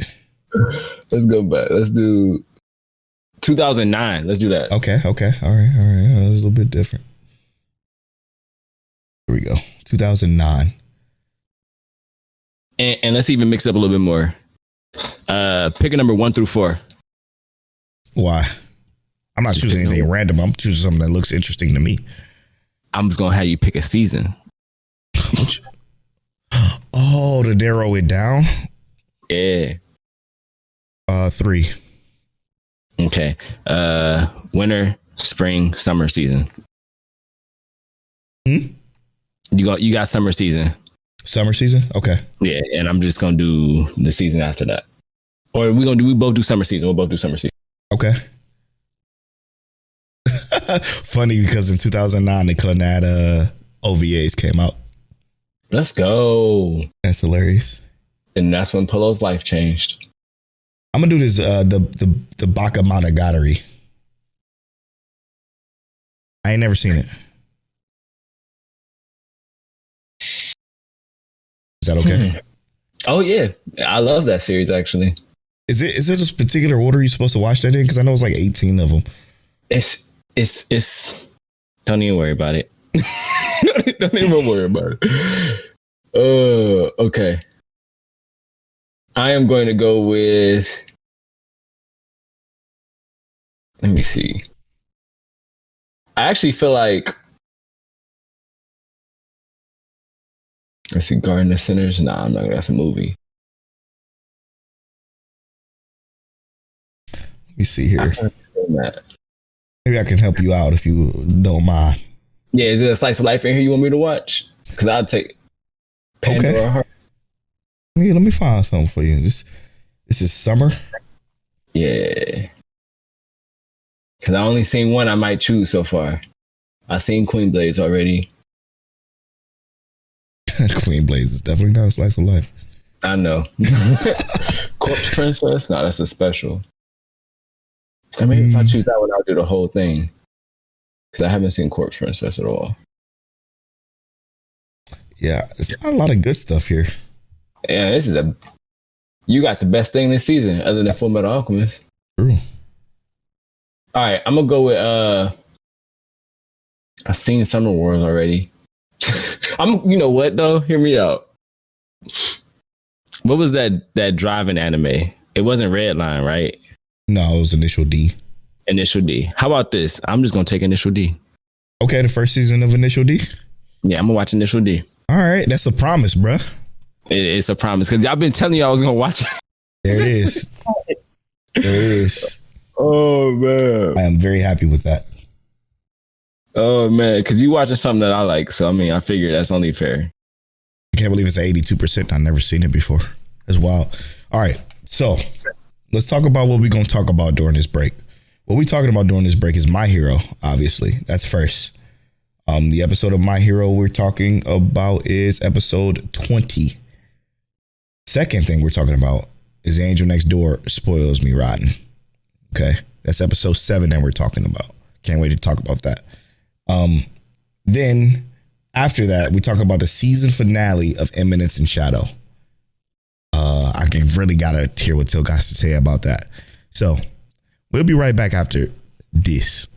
Let's go back. Let's do 2009. Let's do that. Okay. All right. That's a little bit different. Here we go. 2009. And let's even mix up a little bit more. Pick a number 1 through 4. Why? I'm not choosing anything random. I'm choosing something that looks interesting to me. I'm just gonna have you pick a season. Oh, to narrow it down? Yeah. 3. Okay. Winter, spring, summer season. You got summer season. Summer season? Okay. Yeah, and I'm just gonna do the season after that. Or we both do summer season. We'll both do summer season. Okay. Funny because in 2009 the Clannad OVAs came out. Let's go. That's hilarious. And that's when Polo's life changed. I'm gonna do this the Baka Monogatari. I ain't never seen it. Is that okay? Oh yeah, I love that series actually. Is it a particular order you're supposed to watch that in? Because I know it's like 18 of them. It's. Don't even worry about it. don't even worry about it. Okay. I am going to go with. Let me see. I actually feel like. Let's see, Garden of Sinners. Nah, I'm not gonna. That's a movie. Let me see here. Maybe I can help you out if you don't mind. Yeah, is there a slice of life in here you want me to watch? Because I'll take Pandora Heart. Let me find something for you. This is summer. Yeah. Because I only seen one I might choose so far. I seen Queen Blades already. Queen Blades is definitely not a slice of life. I know. Corpse Princess? No, that's a special. I mean, if I choose that one, I'll do the whole thing. Because I haven't seen Corpse Princess at all. Yeah, it's not a lot of good stuff here. Yeah, you got the best thing this season other than Full Metal Alchemist. True. All right, I'm going to go with, I've seen Summer Wars already. You know what though? Hear me out. What was that driving anime? It wasn't Redline, right? No, it was Initial D. Initial D. How about this? I'm just gonna take Initial D. Okay, the first season of Initial D? Yeah, I'm gonna watch Initial D. All right, that's a promise, bruh. It's a promise because I've been telling you I was gonna watch it. There it is. There it is. Oh man, I am very happy with that. Oh man, because you watching something that I like, so I mean, I figure that's only fair. I can't believe it's 82%. I've never seen it before. That's wild. All right, so let's talk about what we're gonna talk about during this break. What we're talking about during this break is My Hero, obviously. That's first. The episode of My Hero we're talking about is episode 20. Second thing we're talking about is Angel Next Door Spoils Me Rotten. Okay, that's episode 7 that we're talking about. Can't wait to talk about that. Then after that, we talk about the season finale of Eminence and Shadow. I really gotta hear what Till got to say about that. So we'll be right back after this.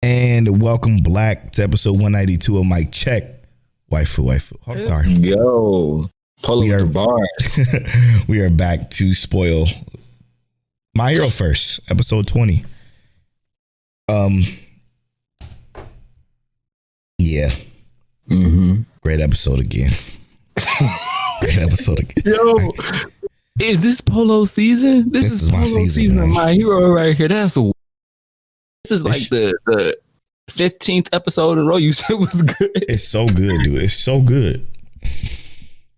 And welcome back to episode 192 of Mic Check. Waifu. Hold on, sorry. Go. Pull up the bars. We are back to spoil My Hero First, episode 20. Yeah. Great episode again. Great episode again. Yo, is this Polo season? This is my Polo season of My Hero right here. This is like the 15th episode in a row you said was good. It's so good, dude. It's so good.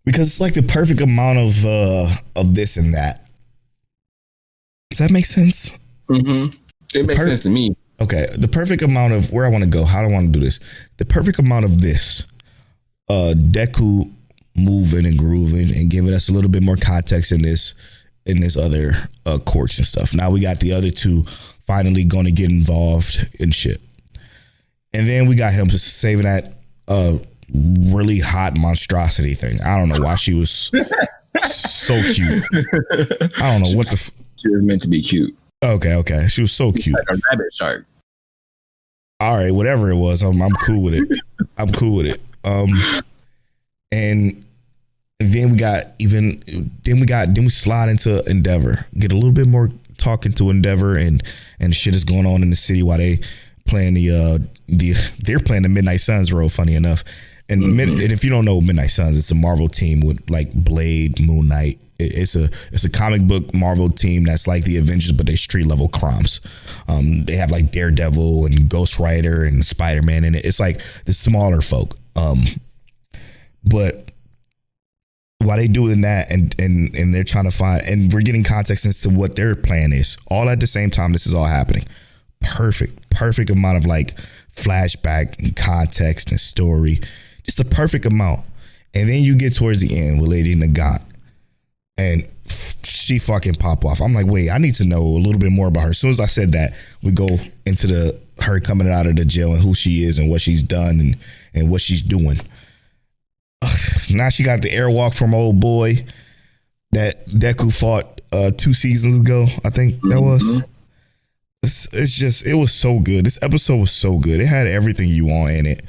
Because it's like the perfect amount of this and that. Does that make sense? It makes sense to me. Okay. The perfect amount of where I want to go, how do I want to do this? The perfect amount of this. Deku moving and grooving and giving us a little bit more context in this other quirks and stuff. Now we got the other two finally going to get involved in shit. And then we got him just saving that really hot monstrosity thing. I don't know why she was so cute. I don't know what the she was meant to be cute. Okay. She was so cute. Like a rabbit shark. All right, whatever it was, I'm cool with it. I'm cool with it. And then we slide into Endeavor, get a little bit more talking to Endeavor and shit is going on in the city while they playing they're playing the Midnight Suns role, funny enough. And, and if you don't know Midnight Suns, it's a Marvel team with like Blade, Moon Knight. It's a comic book Marvel team that's like the Avengers, but they street level crimes. They have like Daredevil and Ghost Rider and Spider-Man in it. It's like the smaller folk. But while they doing that and they're trying to find, and we're getting context into what their plan is, all at the same time this is all happening. Perfect amount of like flashback and context and story. Just a perfect amount. And then you get towards the end with Lady Nagant and she fucking pop off. I'm like, wait, I need to know a little bit more about her. As soon as I said that, we go into her coming out of the jail and who she is and what she's done and what she's doing. Now she got the airwalk from old boy that Deku fought 2 seasons ago. I think that was. It was so good. This episode was so good. It had everything you want in it.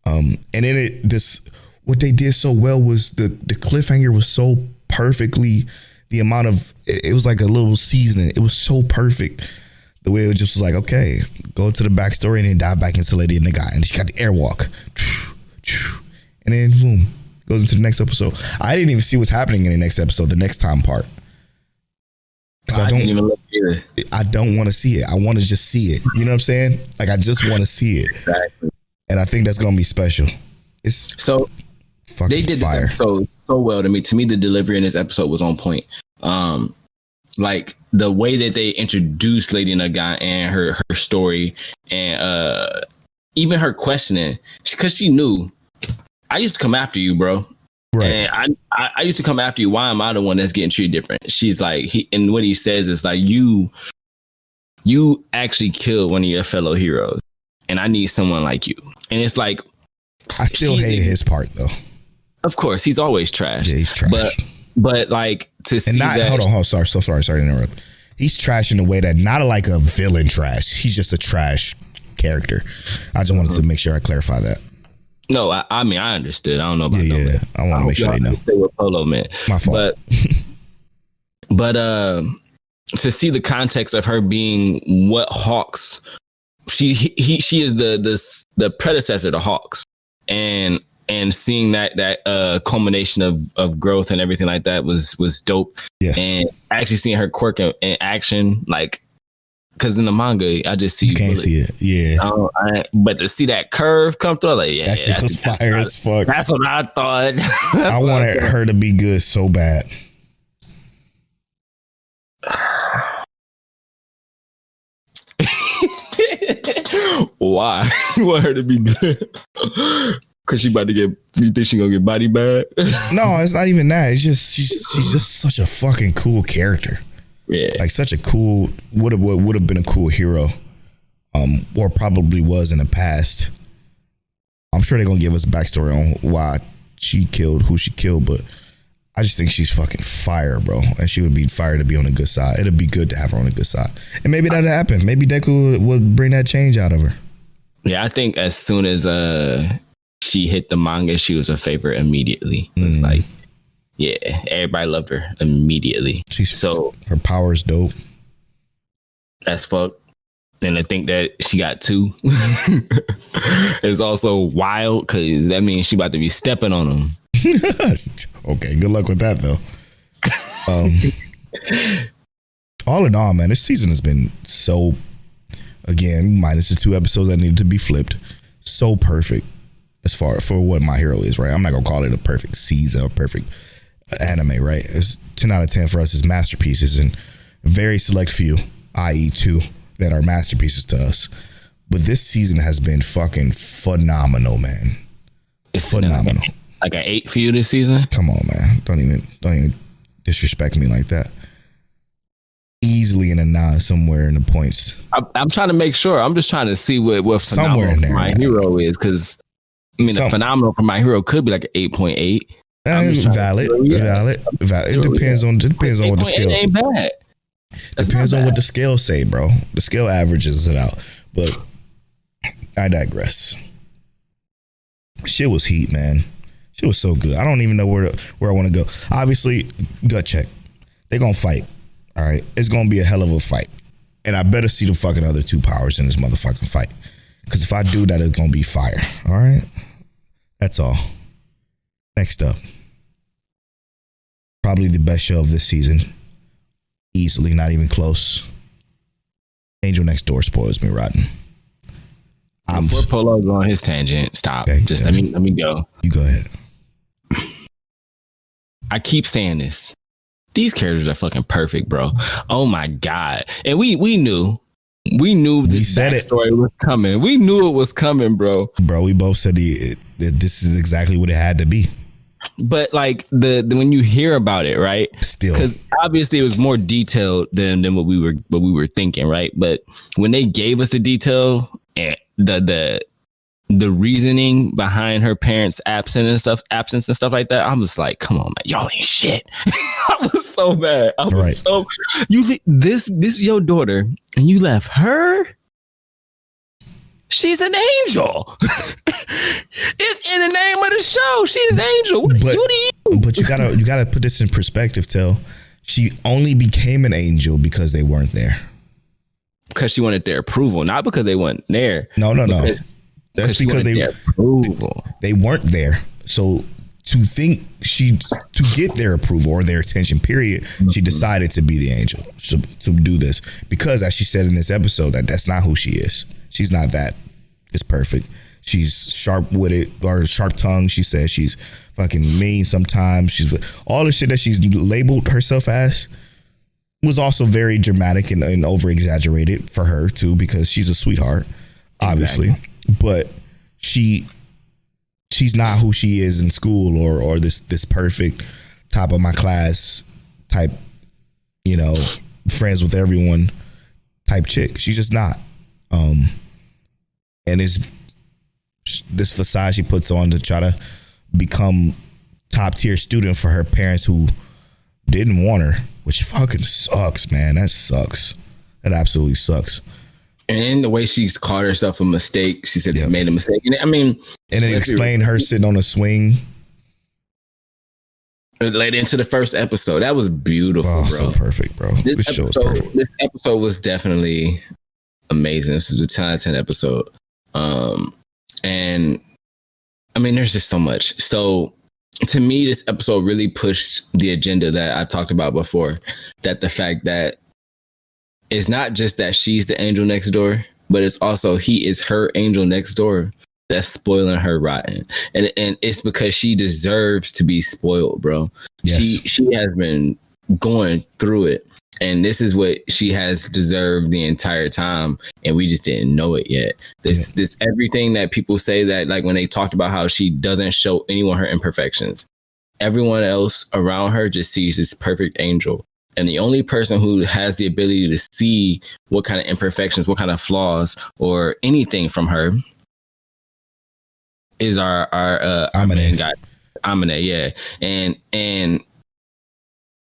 And in it, what they did so well was the cliffhanger was so perfectly, the amount of, it was like a little seasoning. It was so perfect. The way it just was like, okay, go to the backstory and then dive back into Lady Nagant. And she got the airwalk. And then boom, goes into the next episode. I didn't even see what's happening in the next episode, the next time part. Because I didn't even look either. I don't want to see it. I want to just see it. You know what I'm saying? Like, I just want to see it. Exactly. And I think that's going to be special. It's so fucking they did fire. This episode so well to me. To me, the delivery in this episode was on point. Like the way that they introduced Lady Nagant and her story, and even her questioning, because she knew, I used to come after you, bro. Right. And I used to come after you. Why am I the one that's getting treated different? She's like, and what he says is like, you actually killed one of your fellow heroes, and I need someone like you. And it's like, I still hated his part though. Of course, he's always trash. Yeah, he's trash. But like to see that. Hold on, sorry to interrupt. He's trash in a way that not like a villain trash. He's just a trash character. I just wanted to make sure I clarify that. No, I mean, I understood. I don't know about no man. I want to make sure they know. They were Polo man. My fault. But to see the context of her being what Hawks, she is the predecessor to Hawks, and seeing that culmination of growth and everything like that was dope. Yes. And actually seeing her quirk in action, like. Because in the manga, I just see you can't see it. Yeah. But to see that curve come through, like, yeah, that shit was fire as fuck. That's what I thought. I wanted her to be good so bad. Why? You want her to be good? Because she about to get. You think she gonna get body bag? No, it's not even that. It's just she's just such a fucking cool character. Yeah, like such a cool would have been a cool hero, or probably was in the past. I'm sure they're gonna give us a backstory on why she killed who she killed, but I just think she's fucking fire, bro, and she would be fire to be on the good side. It'd be good to have her on the good side, and maybe that'll happen. Maybe Deku would bring that change out of her. Yeah, I think as soon as she hit the manga, she was a favorite immediately. It's like. Yeah, everybody loved her immediately. Her power is dope. As fuck. And I think that she got 2 is also wild because that means she about to be stepping on them. Okay, good luck with that though. All in all, man, this season has been so, again, minus the 2 episodes that needed to be flipped, so perfect as far for what My Hero is, right? I'm not gonna call it a perfect season or perfect anime, right? It's 10 out of 10 for us as masterpieces, and very select few, i.e. 2, that are masterpieces to us. But this season has been fucking phenomenal, man. It's phenomenal. Like an 8 for you this season? Come on, man. Don't even disrespect me like that. Easily in a 9 somewhere in the points. I'm trying to make sure. I'm just trying to see what somewhere in there, My Hero is, because I mean, the phenomenal for My Hero could be like an 8.8. Valid. It depends on what the scale. It ain't bad. Depends on what the scale say, bro. The scale averages it out. But I digress. Shit was heat, man. Shit was so good. I don't even know where I want to go. Obviously, gut check. They're gonna fight. All right, it's gonna be a hell of a fight, and I better see the fucking other two powers in this motherfucking fight. Because if I do that, it's gonna be fire. All right, that's all. Next up, probably the best show of this season. Easily, not even close. Angel Next Door spoils me rotten. Before Polo go on his tangent, stop. Okay, just let me go. You go ahead. I keep saying this. These characters are fucking perfect, bro. Oh my God. And we knew this backstory was coming. We knew it was coming, bro. Bro, we both said that this is exactly what it had to be. But like the when you hear about it, right? Still, because obviously it was more detailed than what we were thinking, right? But when they gave us the detail and the reasoning behind her parents' absence and stuff like that, I was like, come on, man, y'all ain't shit. I was so mad. This your daughter, and you left her. She's an angel. It's in the name of the show. She's an angel. But you gotta put this in perspective, Till. She only became an angel because they weren't there. Because she wanted their approval, not because they weren't there. No. That's because they weren't there. So to get their approval or their attention, period, she decided to be the angel to do this. Because as she said in this episode, that's not who she is. She's not that. It's perfect. She's sharp-witted or sharp-tongued. She says she's fucking mean sometimes. She's all the shit that she's labeled herself as was also very dramatic and over-exaggerated for her too, because she's a sweetheart, obviously. Exactly. But she's not who she is in school or this perfect top of my class type, friends with everyone type chick. She's just not. And it's this facade she puts on to try to become top tier student for her parents who didn't want her, which fucking sucks, man. That sucks. That absolutely sucks. And the way she's called herself a mistake, she said she made a mistake. And and it explained her sitting on a swing. Led into the first episode. That was beautiful, bro. So perfect, bro. This show is perfect. This episode was definitely amazing. This was a 10 out of 10 episode. And I mean, there's just so much. So to me, this episode really pushed the agenda that I talked about before, that the fact that it's not just that she's the angel next door, but it's also he is her angel next door that's spoiling her rotten. And it's because she deserves to be spoiled, bro. Yes. She has been going through it. And this is what she has deserved the entire time, and we just didn't know it yet. This everything that people say that, like when they talked about how she doesn't show anyone her imperfections, everyone else around her just sees this perfect angel. And the only person who has the ability to see what kind of imperfections, what kind of flaws or anything from her is our main guy, Amine. Yeah. And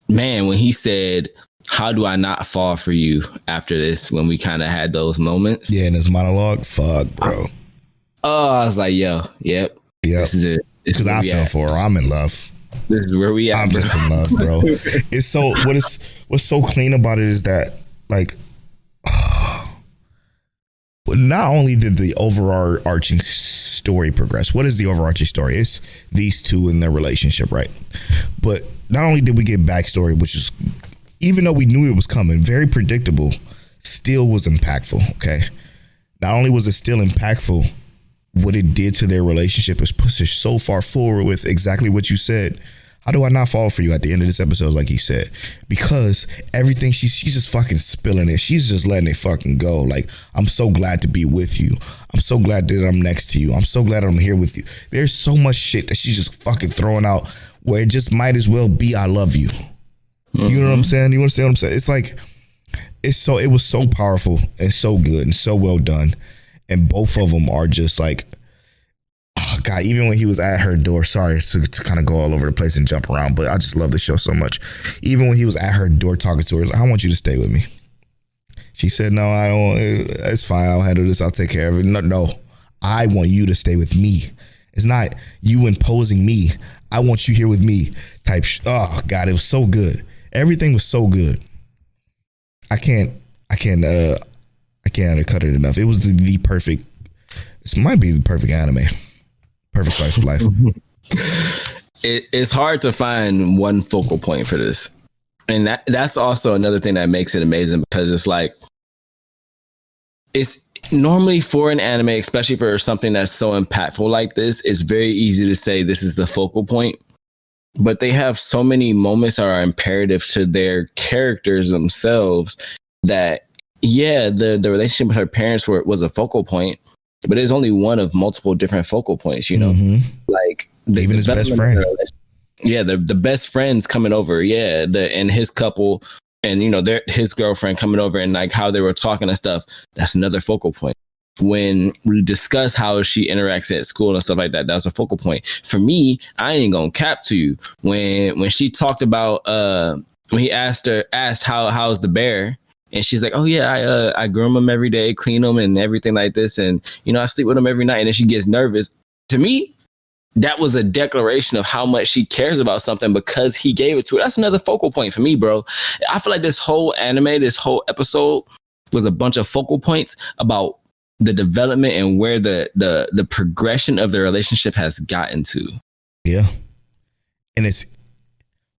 man, when he said, how do I not fall for you after this, when we kind of had those moments? Yeah, in his monologue, fuck, bro. I was like, yep. This is it. Because I fell for her. I'm in love. This is where we at. I'm just in love, bro. It's so what's so clean about it is that, like, not only did the overarching story progress. What is the overarching story? It's these two in their relationship, right? But not only did we get backstory, which is, even though we knew it was coming, very predictable, still was impactful, okay? Not only was it still impactful, what it did to their relationship is push it so far forward with exactly what you said. How do I not fall for you at the end of this episode, like he said? Because everything, she's just fucking spilling it. She's just letting it fucking go. Like, I'm so glad to be with you. I'm so glad that I'm next to you. I'm so glad I'm here with you. There's so much shit that she's just fucking throwing out where it just might as well be, I love you. Mm-hmm. You know what I'm saying? You understand what I'm saying? It's like, it was so powerful and so good and so well done. And both of them are just like, oh God, even when he was at her door, sorry to kind of go all over the place and jump around, but I just love the show so much. Even when he was at her door talking to her, like, I want you to stay with me. She said, no, I don't. It's fine. I'll handle this. I'll take care of it. No, I want you to stay with me. It's not you imposing me. I want you here with me type. Oh God, it was so good. Everything was so good. I can't undercut it enough. It was the perfect. This might be the perfect anime. Perfect slice of life. It's hard to find one focal point for this. And that's also another thing that makes it amazing, because it's like, it's normally for an anime, especially for something that's so impactful like this, it's very easy to say this is the focal point. But they have so many moments that are imperative to their characters themselves that, yeah, the relationship with her parents was a focal point, but it's only one of multiple different focal points, you know? Mm-hmm. Like, even his best friend. Yeah, the best friends coming over, yeah, and his couple, and you know, his girlfriend coming over, and like how they were talking and stuff. That's another focal point. When we discuss how she interacts at school and stuff like that, that's a focal point. For me, I ain't gonna cap to you. When she talked about when he asked how's the bear, and she's like, oh yeah, I groom him every day, clean him, and everything like this, and you know, I sleep with him every night, and then she gets nervous. To me, that was a declaration of how much she cares about something because he gave it to her. That's another focal point for me, bro. I feel like this whole anime, this whole episode was a bunch of focal points about the development and where the progression of the relationship has gotten to. Yeah. And it's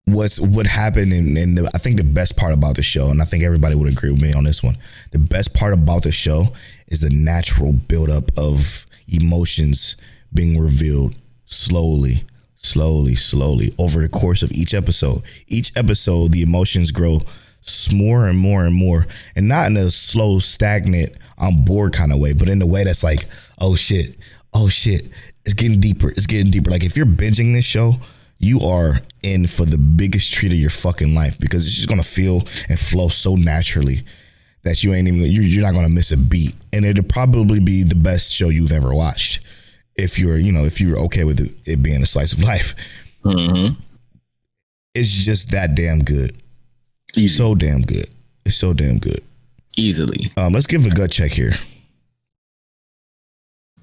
what happened. And I think the best part about the show, and I think everybody would agree with me on this one, the best part about the show is the natural buildup of emotions being revealed slowly over the course of each episode. Each episode, the emotions grow more and more and more, and not in a slow, stagnant, on board kind of way, but in a way that's like, oh shit, it's getting deeper. Like, if you're binging this show, you are in for the biggest treat of your fucking life, because it's just gonna feel and flow so naturally that you're not gonna miss a beat, and it'll probably be the best show you've ever watched. If you're okay with it being a slice of life. Mm-hmm. It's just that damn good. Easy. So damn good. It's so damn good. Easily. Let's give a gut check here.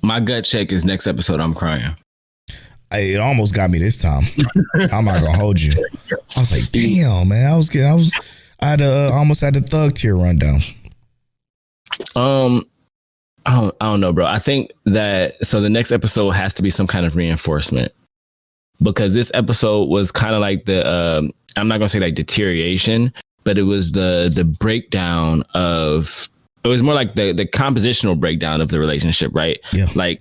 My gut check is next episode, I'm crying. It almost got me this time. I'm not gonna hold you. I was like, damn, man. I almost had the thug tear run down. I don't know, bro. I think that the next episode has to be some kind of reinforcement, because this episode was kind of like I'm not gonna say like deterioration, but it was the breakdown of, it was more like the compositional breakdown of the relationship, right? Yeah. Like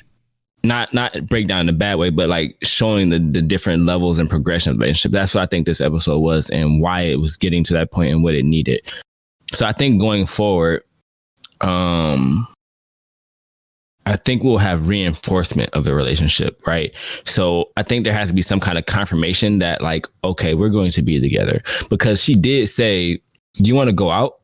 not breakdown in a bad way, but like showing the different levels and progression of the relationship. That's what I think this episode was, and why it was getting to that point and what it needed. So I think going forward, I think we'll have reinforcement of the relationship, right? So I think there has to be some kind of confirmation that, like, okay, we're going to be together. Because she did say, do you want to go out?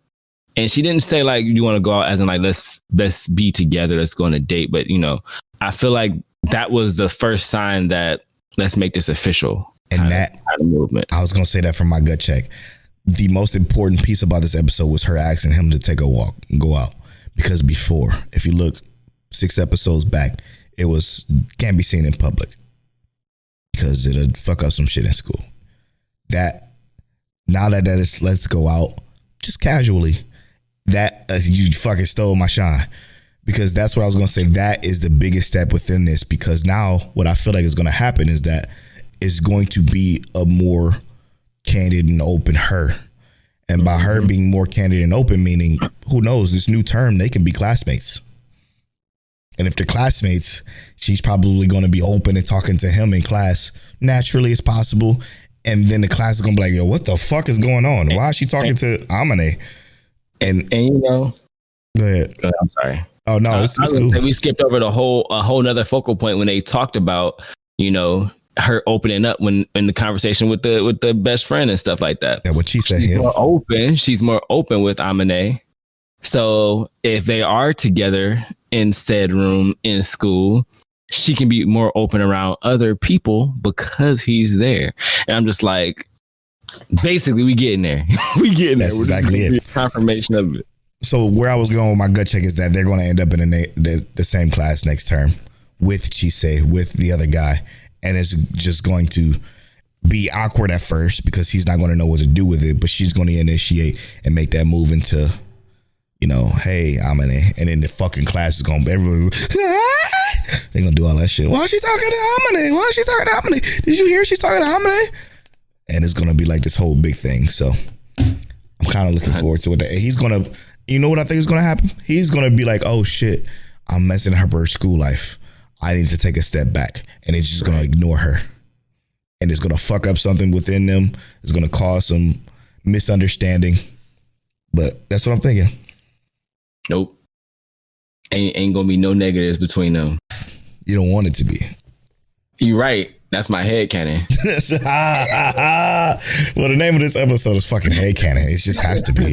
And she didn't say like, you want to go out as in like, let's be together, let's go on a date. But, you know, I feel like that was the first sign that let's make this official. And that kind of movement. I was going to say that from my gut check. The most important piece about this episode was her asking him to take a walk and go out. Because before, if you look 6 episodes back, it was can't be seen in public because it'll fuck up some shit in school. That now that is let's go out just casually. That you fucking stole my shine, because that's what I was gonna say. That is the biggest step within this, because now what I feel like is gonna happen is that it's going to be a more candid and open her. And by her being more candid and open, meaning, who knows, this new term, they can be classmates. And if they're classmates, she's probably going to be open and talking to him in class naturally as possible. And then the class is going to be like, yo, what the fuck is going on? Why is she talking to Amane? And you know, go ahead. I'm sorry. Oh no, it's cool. We skipped over a whole nother focal point when they talked about, you know, her opening up when in the conversation with the best friend and stuff like that. Yeah, what she said here. She's more open with Amane. So if they are together in said room in school, she can be more open around other people because he's there. And I'm just like, basically, we getting there. we getting there. That's exactly it. Confirmation of it. So where I was going with my gut check is that they're going to end up in the same class next term with Chise, with the other guy. And it's just going to be awkward at first because he's not going to know what to do with it, but she's going to initiate and make that move into, you know, hey, I'm in it. And then the fucking class is going to be everybody. They're going to do all that shit. Why is she talking to Hamane? Why is she talking to Hamane? Did you hear she's talking to Hamane? And it's going to be like this whole big thing. So I'm kind of looking forward to it. He's going to, you know what I think is going to happen? He's going to be like, oh shit, I'm messing up her school life. I need to take a step back. And he's just going to ignore her. And it's going to fuck up something within them. It's going to cause some misunderstanding. But that's what I'm thinking. Nope. Ain't going to be no negatives between them. You don't want it to be. You're right. That's my head canon. Well, the name of this episode is fucking head canon. It just has to be.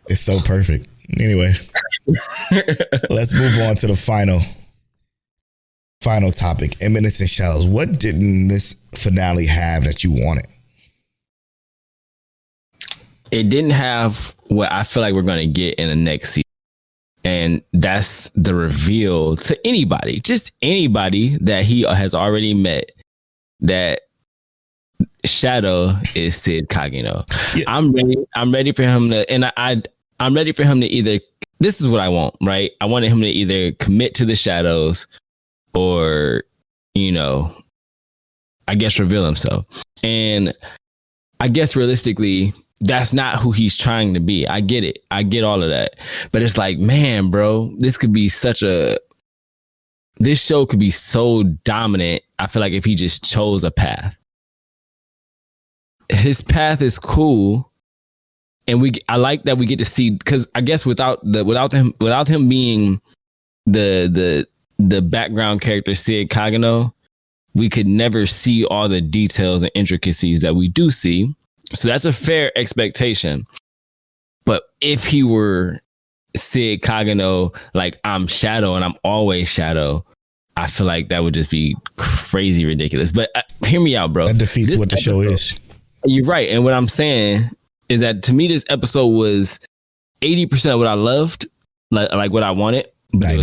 It's so perfect. Anyway, let's move on to the final topic, Eminence and Shadows. What didn't this finale have that you wanted? It didn't have what I feel like we're going to get in the next season. And that's the reveal to anybody, just anybody that he has already met, that Shadow is Sid Kageno. Yeah. I'm ready for him to, and I'm ready for him to either, this is what I want, right? I wanted him to either commit to the shadows or, you know, I guess reveal himself. And I guess realistically, that's not who he's trying to be. I get it. I get all of that. But it's like, man, bro, this show could be so dominant. I feel like if he just chose a path. His path is cool. And I like that we get to see, because I guess without him being the background character Sid Kageno, we could never see all the details and intricacies that we do see. So that's a fair expectation. But if he were Sid Kageno, like I'm Shadow and I'm always Shadow, I feel like that would just be crazy ridiculous. But hear me out, bro. That defeats what the show is. You're right. And what I'm saying is that to me, this episode was 80% of what I loved, like what I wanted. But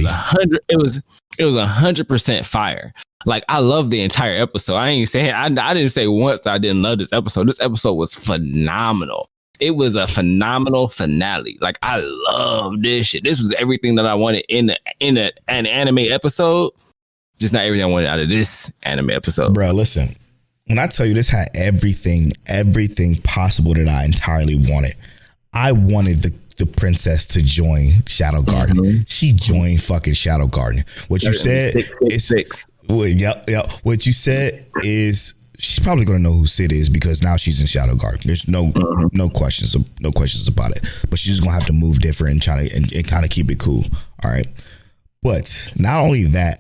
it was 100% fire. Like, I love the entire episode. I didn't say once I didn't love this episode. This episode was phenomenal. It was a phenomenal finale. Like, I love this shit. This was everything that I wanted in an anime episode. Just not everything I wanted out of this anime episode. Bro, listen. When I tell you this had everything possible that I entirely wanted. I wanted the princess to join Shadow Garden. Mm-hmm. She joined fucking Shadow Garden. What you said is six. Well, yep. What you said is she's probably gonna know who Sid is because now she's in Shadow Garden. There's no questions about it. But she's gonna have to move different and try to and kind of keep it cool. All right. But not only that,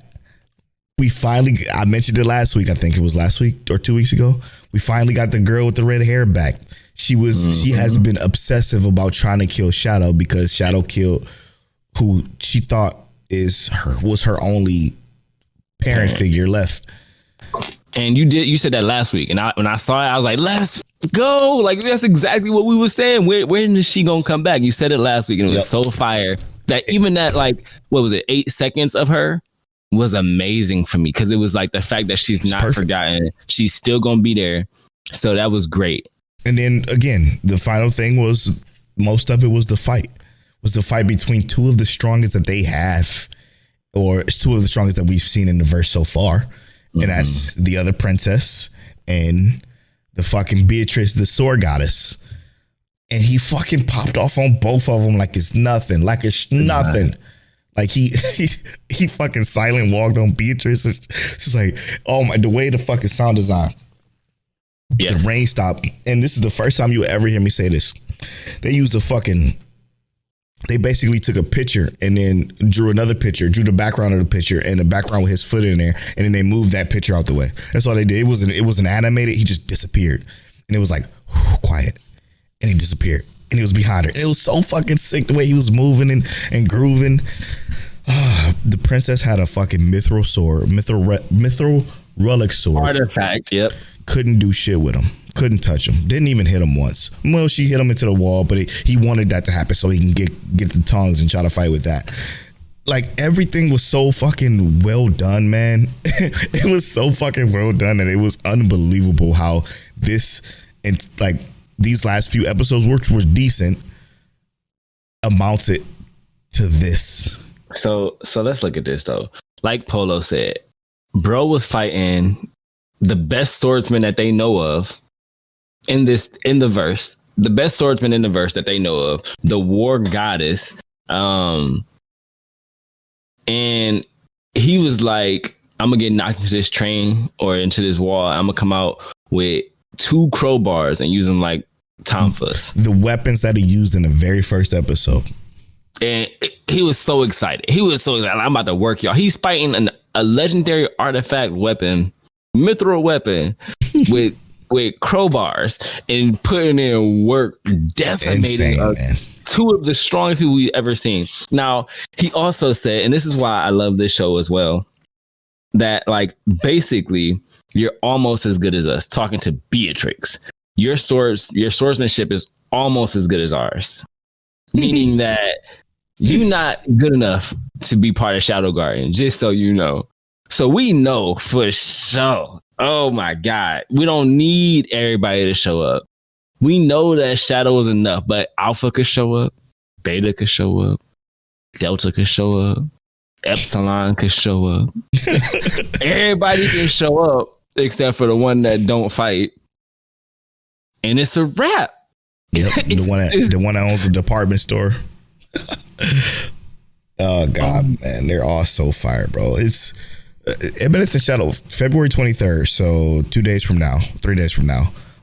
I mentioned it last week. I think it was last week or 2 weeks ago. We finally got the girl with the red hair back. She has been obsessive about trying to kill Shadow because Shadow killed who she thought was her only parent figure left. And you said that last week, and when I saw it, I was like, "Let's go!" Like that's exactly what we were saying. When is she gonna come back? You said it last week, and it was so fire that even that, like, what was it, 8 seconds of her was amazing for me because it was like the fact that she's not perfect. Forgotten. She's still gonna be there, so that was great. And then again, the final thing was most of it was the fight. Was the fight between two of the strongest that they have, or it's two of the strongest that we've seen in the verse so far. Mm-hmm. And that's the other princess and the fucking Beatrice, the sword goddess. And he fucking popped off on both of them like it's nothing. Like it's nothing. Like he fucking silent walked on Beatrice. It's like, oh my, the way the fucking sound design. Yes. The rain stopped. And this is the first time you ever hear me say this. They basically took a picture and then drew another picture, drew the background of the picture and the background with his foot in there. And then they moved that picture out the way. That's all they did. It wasn't animated. He just disappeared. And it was like, quiet. And he disappeared. And he was behind her. It was so fucking sick the way he was moving and grooving. The princess had a fucking mithril sword, mithril relic sword. Artifact, yep. Couldn't do shit with him. Couldn't touch him. Didn't even hit him once. Well, she hit him into the wall, but he wanted that to happen so he can get the tongs and try to fight with that. Like, everything was so fucking well done, man. It was so fucking well done that it was unbelievable how this, and like these last few episodes, which were decent, amounted to this. So let's look at this though. Like Polo said, bro was fighting the best swordsman that they know of in the verse. The best swordsman in the verse that they know of, the war goddess. And he was like, I'm gonna get knocked into this train or into this wall. I'm gonna come out with 2 crowbars and use them like tonfas. The weapons that he used in the very first episode. And he was so excited. I'm about to work, y'all. He's fighting a legendary artifact weapon, mithril weapon with crowbars and putting in work, decimating Insane, 2 of the strongest people we've ever seen. Now, he also said, and this is why I love this show as well, that like basically you're almost as good as us. Talking to Beatrix, your swordsmanship is almost as good as ours, meaning that you're not good enough to be part of Shadow Garden, just so you know. So we know for sure. Oh my God, we don't need everybody to show up. We know that Shadow is enough, but Alpha could show up, Beta could show up, Delta could show up, Epsilon could show up. Everybody can show up except for the one that don't fight. And it's a wrap. Yep, the one that owns the department store. Oh God, man, they're all so fire, bro. It's Eminence and Shadow, February 23rd. So 3 days from now,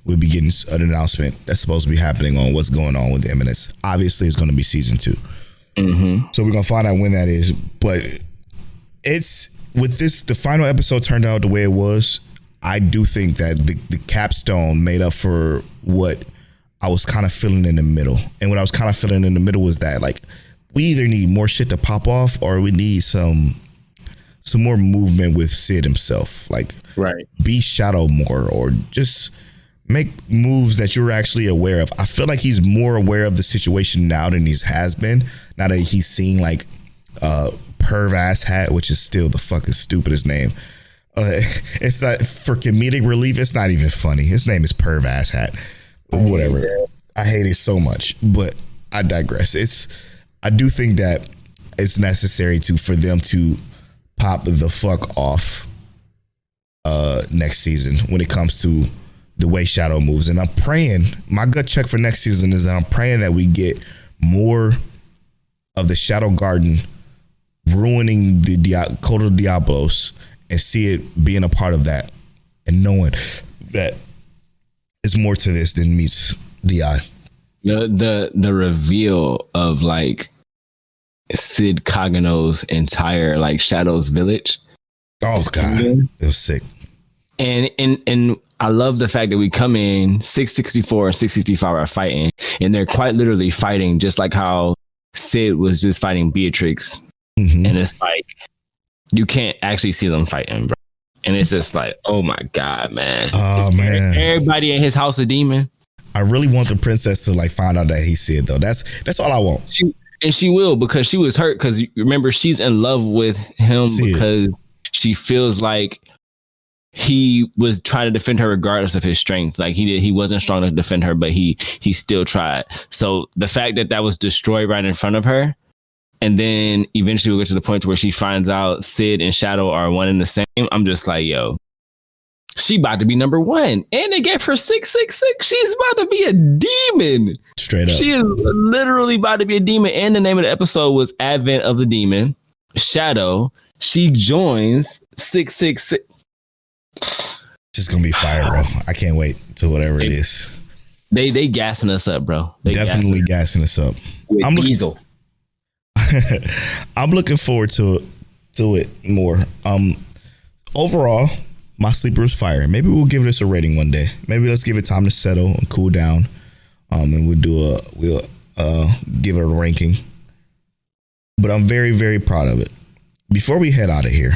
we'll be getting an announcement that's supposed to be happening on what's going on with Eminence. Obviously, it's going to be season 2. Mm-hmm. So we're going to find out when that is. But it's with this, the final episode turned out the way it was. I do think that the capstone made up for what I was kind of feeling in the middle. And what I was kind of feeling in the middle was that, like, we either need more shit to pop off or we need some more movement with Sid himself. Like, right, be Shadow more, or just make moves that you're actually aware of. I feel like he's more aware of the situation now than he has been. Now that he's seeing like Perv Ass Hat, which is still the fucking stupidest name. It's not, for comedic relief, it's not even funny. His name is Perv Ass Hat. Whatever. I hate it so much, but I digress. I do think that it's necessary for them to pop the fuck off next season when it comes to the way Shadow moves. And I'm praying, my gut check for next season is that I'm praying that we get more of the Shadow Garden ruining the Code of Diablos and see it being a part of that and knowing that it's more to this than meets the eye. The reveal of like Sid Kagano's entire like Shadow's village. Oh God, it was sick. And I love the fact that we come in 664 and 665 are fighting, and they're quite literally fighting just like how Sid was just fighting Beatrix. Mm-hmm. And it's like you can't actually see them fighting, bro. And it's just like, oh my God, man. Oh man. Everybody in his house a demon. I really want the princess to like find out that he's Sid though. That's all I want. She will, because she was hurt, because remember, she's in love with him because she feels like he was trying to defend her regardless of his strength. Like he wasn't strong enough to defend her, but he still tried. So the fact that was destroyed right in front of her, and then eventually we'll get to the point where she finds out Sid and Shadow are one and the same. I'm just like, yo, she about to be number 1, and they gave her 666. She's about to be a demon. Straight up. She is literally about to be a demon. And the name of the episode was Advent of the Demon. Shadow. She joins 666. Just gonna be fire, bro. I can't wait to whatever it is. They gassing us up, bro. Definitely gassing us up. I'm Diesel. I'm looking forward to it more. Overall, my sleeper is fire. Maybe we'll give this a rating one day. Maybe let's give it time to settle and cool down. And we'll give it a ranking. but I'm very, very proud of it. Before we head out of here,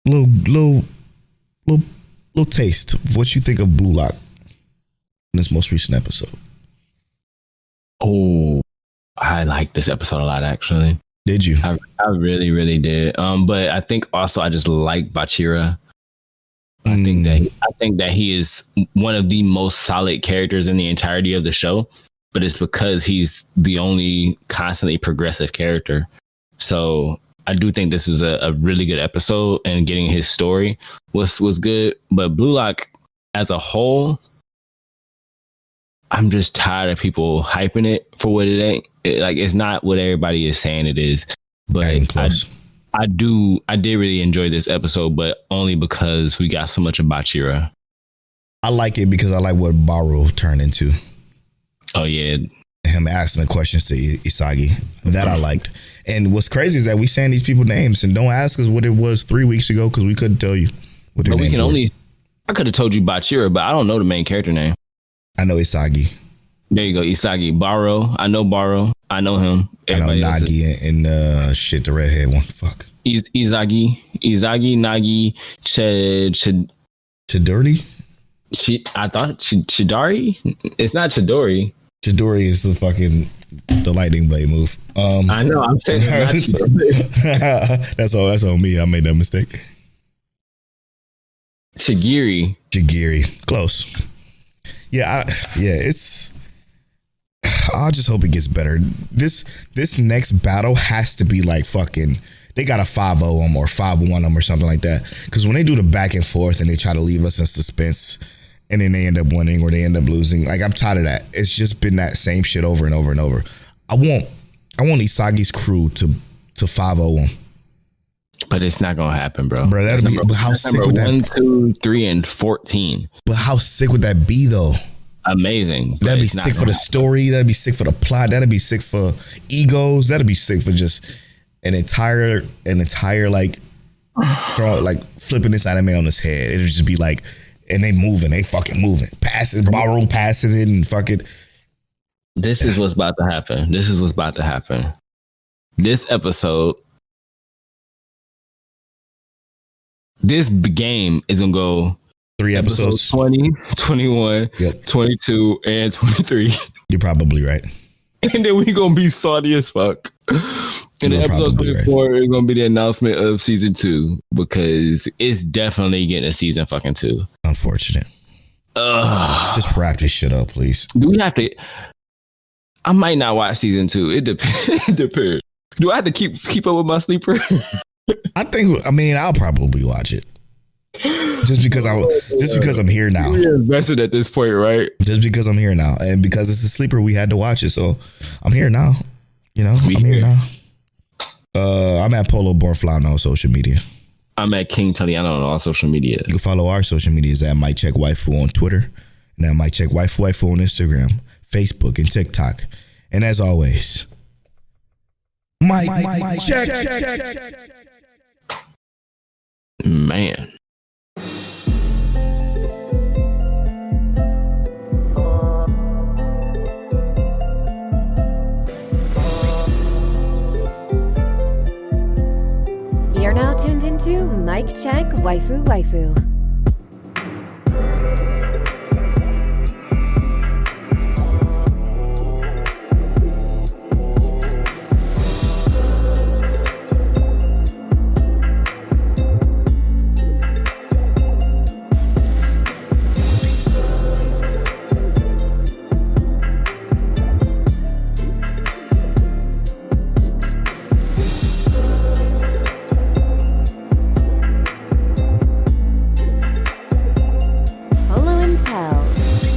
little taste of what you think of Blue Lock in this most recent episode. Oh, I like this episode a lot, actually. Did you? I really, really did. But I think also I just like Bachira. I think that he is one of the most solid characters in the entirety of the show, but it's because he's the only constantly progressive character. So I do think this is a really good episode, and getting his story was good. But Blue Lock as a whole, I'm just tired of people hyping it for what it ain't. It's not what everybody is saying it is. But I did really enjoy this episode, but only because we got so much of Bachira. I like it because I like what Baru turned into. Oh yeah, him asking the questions to Isagi. That I liked. And what's crazy is that we saying these people names and don't ask us what it was 3 weeks ago because we couldn't tell you what their names were. I could have told you Bachira, but I don't know the main character name. I know Isagi. There you go, Isagi. Baro. I know Baro. I know him. Everybody I know Nagi and the redhead one. Fuck. Izagi, Nagi, Chidori? I thought Chidori? It's not Chidori. Chidori is the lightning blade move. I know, I'm saying it's not Chidori. That's on me. I made that mistake. Chigiri. Close. Yeah, I just hope it gets better. This next battle has to be like fucking. They got a 5-0 them or 5-1 them or something like that. Because when they do the back and forth and they try to leave us in suspense, and then they end up winning or they end up losing, like I'm tired of that. It's just been that same shit over and over and over. I want Isagi's crew to 5-0 them. But it's not gonna happen, bro. Bro, that'd be. But how sick would that? 1, 2, 3, and 14. But how sick would that be, though? Amazing. That'd be sick for the story. That'd be sick for the plot. That'd be sick for egos. That'd be sick for just an entire like flipping this anime on his head. It'd just be like, and they fucking moving, passing, borrowing, passing it, and fucking. This is what's about to happen. This episode, this game is gonna go 3 episodes, 20, 21, 22, and 23. You're probably right. And then we gonna be salty as fuck. And the episode 24 is gonna be the announcement of season 2 because it's definitely getting a season fucking 2. Unfortunate. Just wrap this shit up, please. Do we have to? I might not watch season 2. It depends. Do I have to keep up with my sleeper? I mean, I'll probably watch it. Just because I'm here now. We're invested at this point, right? Just because I'm here now, and because it's a sleeper, we had to watch it. So I'm here now. You know, I'm here now. I'm at Polo Borflano on social media. I'm at King Taliano on all social media. You can follow our social medias at Mic Check Waifu on Twitter, and at Mic Check Waifu on Instagram, Facebook, and TikTok. And as always, Mic Check. Man. You're now tuned into Mic Check Waifu Waifu.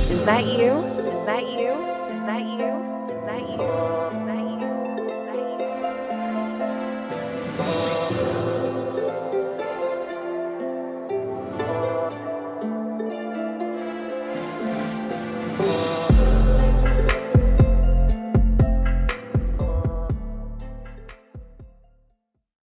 Is that you? Is that you? Is that you? Is that you? Is that you?